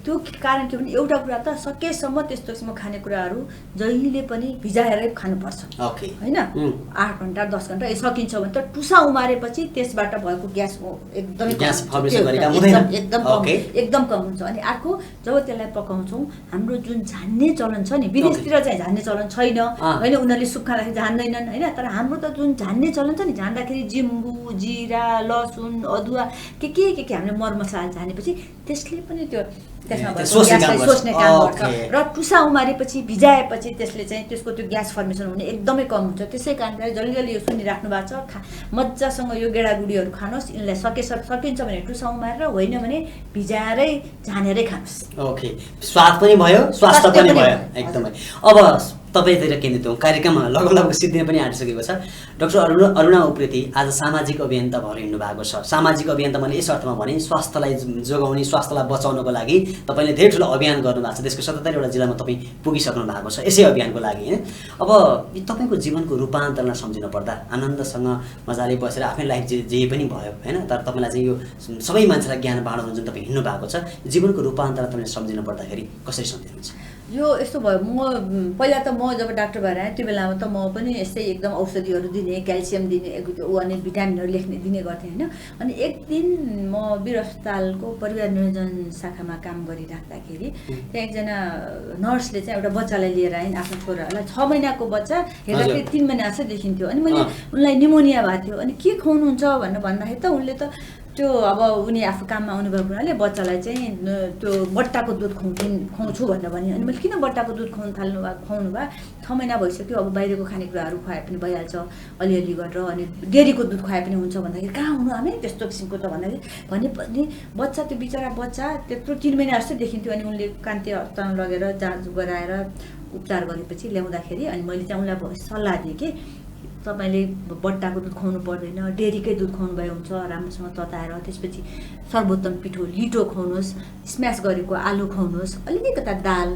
त्यो कारण के भने एउटा कुरा त सकेसम्म त्यस्तो किसिमको खानेकुराहरू जहिले पनि भिजाएरै खानुपर्छ होइन। 8 घन्टा 10 घन्टा सकिन्छ भने त टुसा उमारेपछि त्यसबाट भएको ग्यास एकदम कम हुन्छ। अनि अर्को जब त्यसलाई पकाउँछौँ हाम्रो जुन झान्ने चलन छ नि, विदेशतिर चाहिँ झान्ने चलन छैन होइन, उनीहरूले सुप खाँदाखेरि झान्दैनन् होइन। तर हाम्रो त जुन झान्ने चलन छ नि, झान्दाखेरि जिम्बु जिरा लसुन अदुवा के हामीले मरमसला झानेपछि त्यसले पनि त्यो त्यसमा सोच्ने काम गर्छ र टुसा उमारेपछि भिजाएपछि त्यसले चाहिँ त्यसको त्यो ग्यास फर्मेसन हुने एकदमै कम हुन्छ। त्यसै कारणले जसले यो सुनिराख्नु भएको छ मजासँग यो गेडागुडीहरू खानुहोस्, यिनलाई सकिन्छ भने टुसा उमारेर, होइन भने भिजाएरै झानेरै खानुहोस्। ओके, स्वाद पनि भयो स्वास्थ्य पनि भयो एकदमै। अब तपाईँतिर केन्द्रित हौँ, कार्यक्रम लगभग सिद्धिने पनि आँटिसकेको छ। डाक्टर अरुणा उप्रेती आज सामाजिक अभियन्ता भएर हिँड्नु भएको छ। सामाजिक अभियन्ता मैले यस अर्थमा भने स्वास्थ्यलाई जोगाउने, स्वास्थ्यलाई बचाउनको लागि तपाईँले धेरै ठुलो अभियान गर्नुभएको छ। देशको 77वटा जिल्लामा तपाईँ पुगिसक्नु भएको छ यसै अभियानको लागि होइन। अब तपाईँको जीवनको रूपान्तरणलाई सम्झिनु पर्दा आनन्दसँग मजाले बसेर आफ्नै लाइफ जे पनि भयो होइन, तर तपाईँलाई चाहिँ यो सबै मान्छेलाई ज्ञान बाँडाउनु जुन तपाईँ हिँड्नु भएको छ, जीवनको रूपान्तरण तपाईँले सम्झिनु पर्दाखेरि कसरी सम्झिनुहुन्छ? यो यस्तो भयो, पहिला त म जब डाक्टर भएर आएँ त्यो बेलामा त म पनि यस्तै एकदम औषधिहरू दिने, क्याल्सियम दिने अनि भिटामिनहरू दिने गर्थेँ होइन। अनि एक दिन म वीर अस्पतालको परिवार नियोजन शाखामा काम गरिराख्दाखेरि त्यहाँ एकजना नर्सले चाहिँ एउटा बच्चालाई लिएर आइन्, आफ्नो छोरालाई 6 महिनाको बच्चा, हेर्दाखेरि 3 महिना जस्तो देखिन्थ्यो। अनि मैले उनलाई निमोनिया भएको थियो अनि के खुवाउनुहुन्छ भनेर भन्दाखेरि त उनले त त्यो अब उनी आफू काममा आउनुभएको हुनाले बच्चालाई चाहिँ त्यो बट्टाको दुध खुवाउँछु भनेर भने। अनि मैले किन बट्टाको दुध खुवाउनु भयो, 6 महिना भइसक्यो, अब बाहिरको खानेकुराहरू खुवाए पनि भइहाल्छ अलिअलि गरेर, अनि डेरीको दुध खुवाए पनि हुन्छ भन्दाखेरि कहाँ हुनु हामी त्यस्तो किसिमको त भन्दाखेरि भने बच्चा त्यो बिचरा बच्चा त्यत्रो 3 महिना जस्तो देखिन्थ्यो। अनि उनले कान्ति अस्पताल लगेर जाँच गराएर उपचार गरेपछि ल्याउँदाखेरि अनि मैले चाहिँ उनलाई सल्लाह दिएँ कि तपाईँले बट्टाको दुध खुवाउनु पर्दैन, डेरीकै दुध खुवाउनु भए हुन्छ, राम्रोसँग तताएर त्यसपछि सर्वोत्तम पिठो लिटो खुवाउनुहोस्, स्म्यास गरेको आलु खुवाउनुहोस्, अलिकता दाल,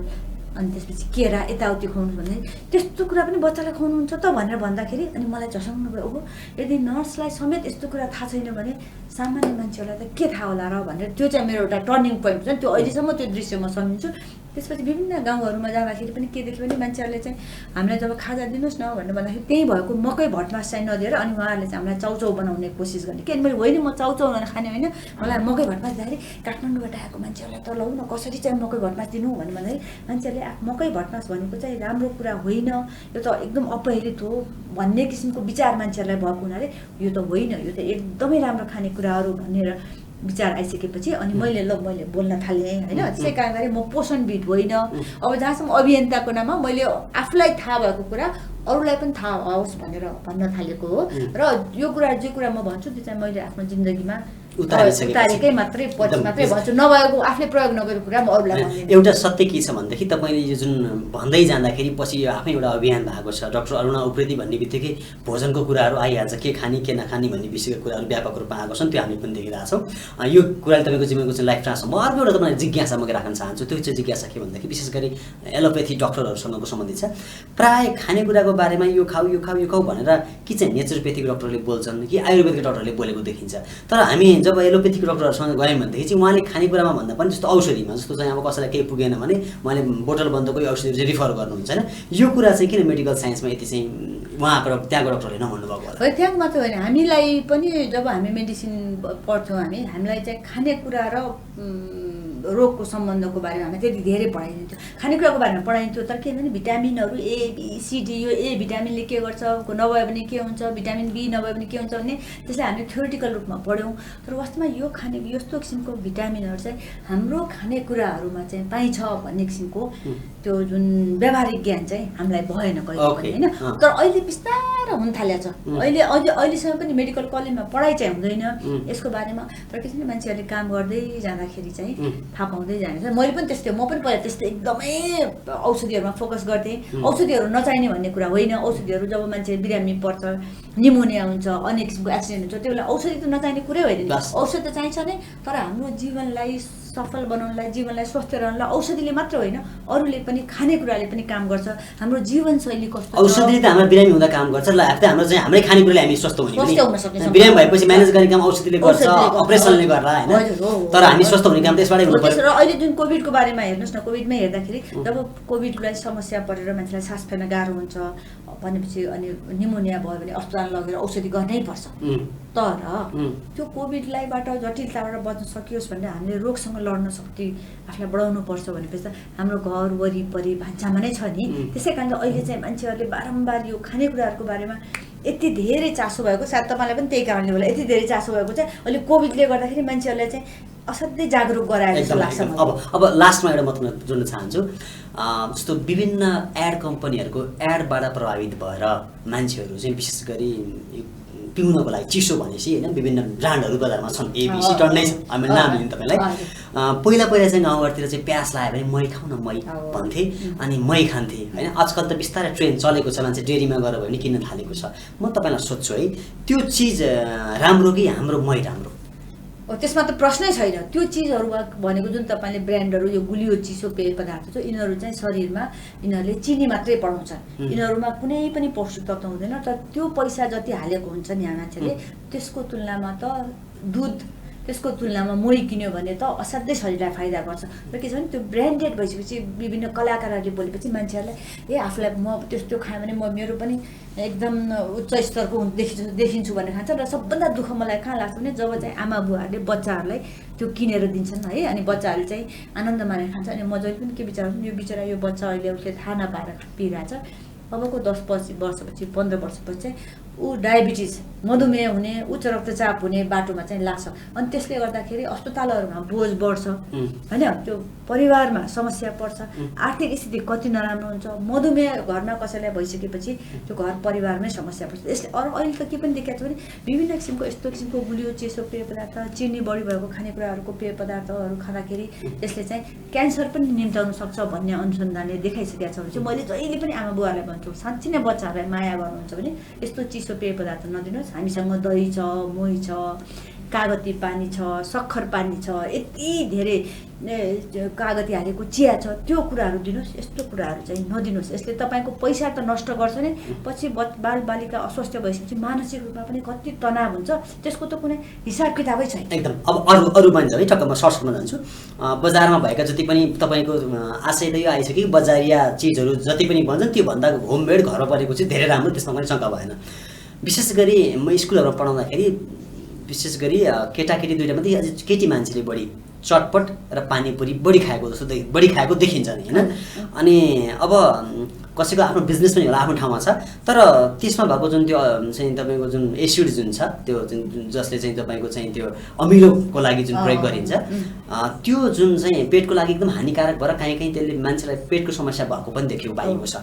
अनि त्यसपछि केरा यताउति खुवाउनुहोस् भने त्यस्तो कुरा पनि बच्चालाई खुवाउनुहुन्छ त भनेर भन्दाखेरि अनि मलाई झसङ्ग भयो। ओहो, यदि नर्सलाई समेत यस्तो कुरा थाहा छैन भने सामान्य मान्छेहरूलाई त के थाहा होला र भनेर त्यो चाहिँ मेरो एउटा टर्निङ पोइन्ट छ। त्यो अहिलेसम्म त्यो दृश्य म सम्झिन्छु। त्यसपछि विभिन्न गाउँहरूमा जाँदाखेरि पनि के देख्यो भने मान्छेहरूले चाहिँ हामीलाई जब खाजा दिनुहोस् न भनेर भन्दाखेरि त्यही भएको मकै भटमास चाहिँ नदिएर अनि उहाँहरूले चाहिँ हामीलाई चाउचाउ बनाउने कोसिस गर्ने। किन मैले होइन म चाउचाउ खाने होइन, मलाई मकै भटमास दिँदाखेरि काठमाडौँबाट आएको मान्छेहरूलाई त लौ न कसरी चाहिँ मकै भटमास दिनु भनेर भन्दाखेरि मान्छेहरूले मकै भटमास भनेको चाहिँ राम्रो कुरा होइन, यो त एकदम अपहेलित हो भन्ने किसिमको विचार मान्छेहरूलाई भएको हुनाले यो त होइन, यो त एकदमै राम्रो खानेकुराहरू भनेर विचार आइसकेपछि अनि मैले बोल्न थालेँ होइन। त्यसै कारणले म पोषणविद होइन। अब जहाँसम्म अभियन्ताको नाममा मैले आफूलाई थाहा भएको कुरा अरूलाई पनि थाहा होस् भनेर भन्न थालेको हो। र यो कुरा जे कुरा म भन्छु त्यो चाहिँ मैले आफ्नो जिन्दगीमा उतारेकै मात्रै पछि मात्रै भन्छु, नभएको आफूले प्रयोग नगरेको कुरा म अरूलाई भन्दिनँ। एउटा सत्य के छ भनेदेखि तपाईँले यो जुन भन्दै जाँदाखेरि पछि यो आफै एउटा अभियान भएको छ। डाक्टर अरुणा उप्रेती भन्ने बित्तिकै भोजनको कुराहरू आइहाल्छ, के खाने के नखाने भन्ने विषयका कुराहरू व्यापक रूपमा आएको छन्, त्यो हामीले पनि देखिरहेछौँ। यो कुराले तपाईँको जीवनको चाहिँ लाइफ ट्रान्सफर्म। म अर्को एउटा तपाईँलाई जिज्ञासा म राख्न चाहन्छु। त्यो चाहिँ जिज्ञासा के भन्दाखेरि विशेष गरी एलोपेथी डक्टरहरूसँगको सम्बन्धित छ। प्रायः खानेकुराको बारेमा यो खाऊ यो खाऊ यो खाऊ भनेर कि चाहिँ नेचुरोपेथिक डक्टरले बोल्छन् कि आयुर्वेदिक डक्टरले बोलेको देखिन्छ। तर हामी जब एलोपेथिक डक्टरहरूसँग गयौँ भनेदेखि चाहिँ उहाँले खानेकुरामा भन्दा पनि जस्तो औषधिमा जस्तो चाहिँ अब कसैलाई केही पुगेन भने उहाँले बोतल बन्द कोही औषधिहरू चाहिँ रिफर गर्नुहुन्छ होइन। यो कुरा चाहिँ किन मेडिकल साइन्समा यति चाहिँ उहाँको त्यहाँको डक्टरले नभन्नु भएको होला? है त्यहाँ मात्र होइन, हामीलाई पनि जब हामी मेडिसिन पढ्थ्यौँ हामीलाई चाहिँ खानेकुरा र रोगको सम्बन्धको बारेमा हामी त्यति धेरै पढाइदिन्थ्यो। खानेकुराको बारेमा पढाइन्थ्यो तर के भने भिटामिनहरू ABCD, यो A भिटामिनले के गर्छ, नभए भने के हुन्छ, भिटामिन B नभए भने के हुन्छ भन्ने त्यसलाई हामीले थ्योरिटिकल रूपमा पढ्यौँ। तर वास्तवमा यो खाने यस्तो किसिमको भिटामिनहरू चाहिँ हाम्रो खानेकुराहरूमा चाहिँ पाइन्छ भन्ने किसिमको त्यो जुन व्यावहारिक ज्ञान चाहिँ हामीलाई भएन कहिले पनि होइन। तर अहिले बिस्तारै हुन थालेको छ। अहिलेसम्म पनि मेडिकल कलेजमा पढाइ चाहिँ हुँदैन यसको बारेमा। तर के छ भने मान्छेहरूले काम गर्दै जाँदाखेरि चाहिँ थाहा पाउँदै जानेछ। मैले पनि त्यस्तै, म पनि पहिला त्यस्तै एकदमै औषधिहरूमा फोकस गर्थेँ। औषधिहरू नचाहिने भन्ने कुरा होइन। औषधिहरू जब मान्छे बिरामी पर्छ, निमोनिया हुन्छ, अन्य किसिमको एक्सिडेन्ट हुन्छ, त्यो बेला औषधि त नचाहिने कुरै होइन। औषध त चाहिन्छ नै, तर हाम्रो जीवनलाई सफल बनाउनलाई, जीवनलाई स्वस्थ रहनलाई औषधिले मात्र होइन अरूले पनि खानेकुराले पनि काम गर्छ। हाम्रो जीवनशैली कस्तो छ, औषधिले त हाम्रो बिरामी हुँदा काम गर्छ। ल हाम्रो चाहिँ हाम्रै खानेकुराले हामी स्वस्थ हुने सक्छौँ। बिरामी भएपछि म्यानेज गर्ने काम औषधिले गर्छ, अपरेसनले गर्दा होइन। तर हामी स्वस्थ हुने काम त्यसबाटै हुनु पर्छ। र अहिले जुन कोभिडको बारेमा हेर्नुहोस् न, कोभिडमै हेर्दाखेरि जब कोभिडलाई समस्या परेर मान्छेलाई सास फेर्न गाह्रो हुन्छ भनेपछि अनि निमोनिया भयो भने अस्पताल लगेर औषधि गर्नै पर्छ। तर त्यो कोभिडलाईबाट जटिलताबाट बच्न सकियोस् भनेर हामीले रोगसँग लड्न शक्ति आफूलाई बढाउनु पर्छ भनेपछि त हाम्रो घर वरिपरि भान्सामा नै छ नि। त्यसै कारण अहिले चाहिँ मान्छेहरूले बारम्बार यो खानेकुराहरूको बारेमा यति धेरै चासो भएको, सायद तपाईँलाई पनि त्यही कारणले होला यति धेरै चासो भएको चाहिँ अहिले कोभिडले गर्दाखेरि मान्छेहरूलाई चाहिँ असाध्यै जागरुक गराएको जस्तो लाग्छ। अब लास्टमा एउटा म तपाईँलाई जोड्न चाहन्छु। जस्तो विभिन्न एड कम्पनीहरूको एडबाट प्रभावित भएर मान्छेहरू चाहिँ विशेष गरी पिउनको लागि चिसो भनेपछि होइन विभिन्न ब्रान्डहरू बजारमा छन्, ABC टन्नै छ, हामी नाम लिनु तपाईँलाई। पहिला चाहिँ गाउँघरतिर चाहिँ प्यास लाग्यो भने मै खाउँ न मै भन्थे अनि मै खान्थे होइन। आजकल त बिस्तारै ट्रेन्ड चलेको छ, मान्छे डेरीमा गएर भयो भने किन्न थालेको छ। म तपाईँलाई सोध्छु है, त्यो चिज राम्रो कि हाम्रो मै राम्रो? त्यसमा त प्रश्नै छैन। त्यो चिजहरू भनेको जुन तपाईँले ब्रान्डहरू यो गुलियो चिसो पेय पदार्थ छ, यिनीहरू चाहिँ शरीरमा यिनीहरूले चिनी मात्रै बढाउँछन्। यिनीहरूमा कुनै पनि पौष्टिक तत्त्व हुँदैन। तर त्यो पैसा जति हालेको हुन्छ नि मान्छेले त्यसको तुलनामा त दुध, त्यसको तुलनामा मही किन्यो भने त असाध्यै शरीरलाई फाइदा गर्छ। र के छ भने त्यो ब्रान्डेड भइसकेपछि विभिन्न कलाकारहरूले बोलेपछि मान्छेहरूलाई आफूलाई म त्यस्तो खाएँ भने म मेरो पनि एकदम उच्च स्तरको देखिन्छु भनेर खान्छ। र सबभन्दा दुःख मलाई कहाँ लाग्छ भने जब चाहिँ आमा बुवाहरूले बच्चाहरूलाई त्यो किनेर दिन्छन् है, अनि बच्चाहरूले चाहिँ आनन्द मानेर खान्छ। अनि म जहिले पनि के विचार यो बिचरा यो बच्चा अहिले उसले थाहा नपाएर पिइरहेछ, अबको 10 वर्षपछि 15 वर्षपछि चाहिँ ऊ डायबिटिज, मधुमेह हुने, उच्च रक्तचाप हुने बाटोमा चाहिँ लाग्छ। अनि त्यसले गर्दाखेरि अस्पतालहरूमा बोझ बढ्छ होइन, त्यो परिवारमा समस्या पर्छ, आर्थिक स्थिति कति नराम्रो हुन्छ। मधुमेह घरमा कसैलाई भइसकेपछि त्यो घर परिवारमै समस्या पर्छ। यसले अरू अहिले त के पनि देखाएको छ भने विभिन्न किसिमको यस्तो किसिमको गुलियो चिसो पेय पदार्थ, चिनी बढी भएको खानेकुराहरूको पेय पदार्थहरू खाँदाखेरि त्यसले चाहिँ क्यान्सर पनि निम्ताउन सक्छ भन्ने अनुसन्धानले देखाइसकेको छ भने चाहिँ मैले जहिले पनि आमा बुवालाई भन्छु, साँच्चै नै बच्चाहरूलाई माया गर्नुहुन्छ भने यस्तो चिसो पेय पदार्थ नदिनुहोस्। हामीसँग दही छ, मही छ, कागती पानी छ, सक्खर पानी छ, यति धेरै कागती हालेको चिया छ, त्यो कुराहरू दिनुहोस्। यस्तो कुराहरू चाहिँ नदिनुहोस्। यसले तपाईँको पैसा त नष्ट गर्छ नै, पछि बालबालिका अस्वस्थ भएपछि मानसिक रूपमा पनि कति तनाव हुन्छ, त्यसको त कुनै हिसाब किताबै छैन एकदम। अब अरू भन्छ है, टक्क म सर्टमा जान्छु। बजारमा भएका जति पनि तपाईँको आशय त यो आइसक्यो कि बजारिया चिजहरू जति पनि भन्छन् त्यो भन्दा होममेड घरमा परेको चाहिँ धेरै राम्रो, त्यसमा पनि शङ्का भएन। विशेष गरी म स्कुलहरूमा पढाउँदाखेरि विशेष गरी केटाकेटी दुईवटा मात्रै अझै केटी मान्छेले बढी चटपट र पानीपुरी बढी खाएको देखिन्छ नि होइन। अनि अब कसैको आफ्नो बिजनेस पनि होला आफ्नो ठाउँमा छ तर त्यसमा भएको जुन त्यो चाहिँ तपाईँको जुन एसिड जुन छ त्यो जसले चाहिँ तपाईँको चाहिँ त्यो अमिलोको लागि जुन प्रयोग गरिन्छ त्यो जुन चाहिँ पेटको लागि एकदम हानिकारक भएर कहीँ त्यसले मान्छेलाई पेटको समस्या भएको पनि देखिएको पाइएको छ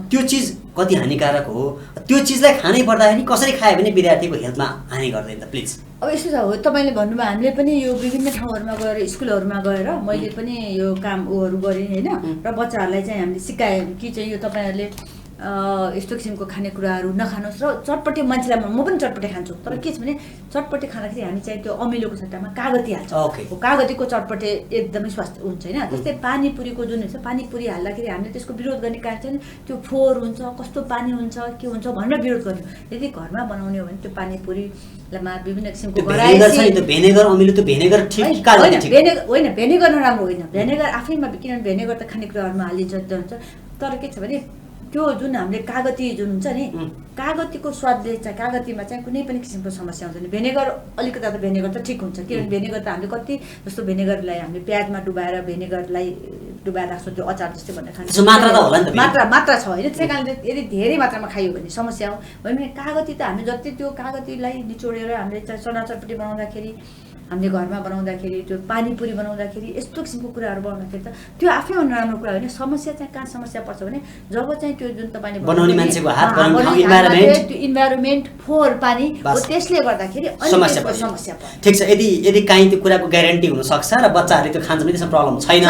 त्यो चिज कति हानिकारक हो त्यो चिजलाई खानै पर्दाखेरि कसरी खायो भने विद्यार्थीको हेल्थमा हानि गर्दैन त प्लिज अब यस्तो छ हो तपाईँले भन्नुभयो हामीले पनि यो विभिन्न ठाउँहरूमा गएर स्कुलहरूमा गएर मैले पनि यो काम उहरू गरेँ होइन र बच्चाहरूलाई चाहिँ हामीले सिकायौँ कि चाहिँ यो तपाईँहरूले यस्तो किसिमको खानेकुराहरू नखानुहोस् र चटपटे मान्छेलाई म पनि चटपटे खान्छु तर के छ भने चटपटे खाँदाखेरि हामी चाहिँ त्यो अमिलोको सट्टामा कागती हाल्छौँ कागतीको चटपटे एकदमै स्वास्थ्य हुन्छ होइन त्यस्तै पानीपुरीको जुन हुन्छ पानीपुरी हाल्दाखेरि हामीले त्यसको विरोध गर्ने कारण चाहिँ त्यो फोहोर हुन्छ कस्तो पानी हुन्छ के हुन्छ भनेर विरोध गर्यो यदि घरमा बनाउने हो भने त्यो पानीपुरीमा विभिन्न किसिमको भेनेगर अमिलो त्यो भेनेगर ठिक होइन भेनेगर नराम्रो होइन भेनेगर आफैमा किनभने भेनेगर त खानेकुराहरूमा हालिन्छ हुन्छ तर के छ भने त्यो जुन हामीले कागती जुन हुन्छ नि कागतीको स्वादले चाहिँ कागतीमा चाहिँ कुनै पनि किसिमको समस्या हुँदैन भेनेगर अलिकति त भेनेगर त ठिक हुन्छ किनभने भेनेगर त हामीले कति जस्तो भेनेगरलाई हामीले प्याजमा डुबाएर भेनेगरलाई डुबाएर राख्छौँ त्यो अचार जस्तै भनेर खान्छ मात्रा छ होइन त्यसै कारणले यदि धेरै मात्रामा खायो भने समस्या हो भने कागती त हामी जति त्यो कागतीलाई निचोडेर हामीले चना चटपटी बनाउँदाखेरि हामीले घरमा बनाउँदाखेरि त्यो पानीपुरी बनाउँदाखेरि यस्तो किसिमको कुराहरू बनाउँदाखेरि त त्यो आफैमा नराम्रो कुरा होइन समस्या चाहिँ कहाँ समस्या पर्छ भने जब चाहिँ त्यो जुन तपाईँले बनाउने मान्छेको हात त्यो इन्भाइरोमेन्ट फोहोर पानी त्यसले गर्दाखेरि समस्या पर्छ ठिक छ यदि काहीँ त्यो कुराको ग्यारेन्टी हुन सक्छ र बच्चाहरूले त्यो खान्छ भने त्यसमा प्रब्लम छैन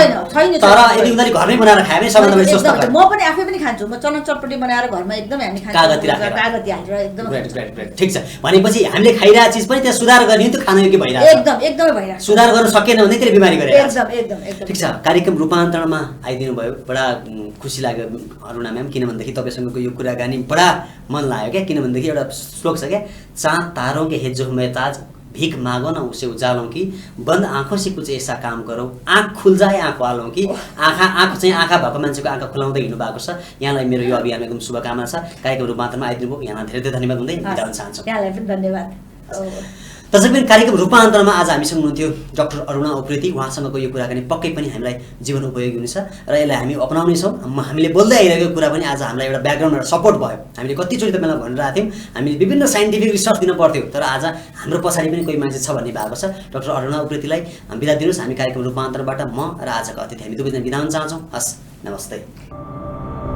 तर यदि उनीहरूले घरमै बनाएर खायो भने सबभन्दा बढी स्वस्थ म पनि आफै पनि खान्छु म चना चटपटी बनाएर घरमा एकदमै हामी खान्छौँ कागती हालेर एकदम ठिक छ भनेपछि हामीले खाइरहेको चिज पनि त्यहाँ सुधार गर्ने त्यो खान योग्य भइरहेको एकदमै भइरहेको सुधार गर्न सकेन भने त्यसले बिमारी गरेर एकदम ठिक छ कार्यक्रम रूपान्तरणमा आइदिनु भयो बडा खुसी लाग्यो अरुणा म्याम किनभनेदेखि तपाईँसँगको यो कुराकानी बडा मन लाग्यो क्या किनभनेदेखि एउटा श्लोक छ क्या चाँद तारों के हेजो मेहताज भीख मागो न उसे उजालों की बंद आँखों से कुछ ऐसा काम करो आँख खुल जाए आँख वालों की आँखा चाहिँ आँखा भएको मान्छेको आँखा खुलाउँदै हिँड्नु भएको छ यहाँलाई मेरो यो अभियानमा एकदम शुभकामना छ कार्यक्रम रूपान्तरमा आइदिनु भयो यहाँलाई धेरै धेरै धन्यवाद हुँदै बिदा हुन चाहन्छु यहाँलाई पनि धन्यवाद दर्शकबिन कार्यक्रम रूपान्तरमा आज हामीसँग हुनुहुन्थ्यो डाक्टर अरुणा उप्रेती उहाँसँगको यो कुराकानी पक्कै पनि हामीलाई जीवन उपयोगी हुनेछ र यसलाई हामी अपनाउनेछौँ हामीले बोल्दै आइरहेको कुरा पनि आज हामीलाई एउटा ब्याकग्राउन्ड सपोर्ट भयो हामीले कतिचोटि तपाईँलाई भनिरहेको थियौँ हामीले विभिन्न साइन्टिफिक रिसर्च दिन पर्थ्यो तर आज हाम्रो पछाडि पनि कोही मान्छे छ भन्ने भएको छ डाक्टर अरुणा उप्रेतीलाई बिदा दिनुहोस् हामी कार्यक्रम रूपान्तरबाट म र आजको अतिथि हामी दुवैजना बिदा हुन चाहन्छौँ हस् नमस्ते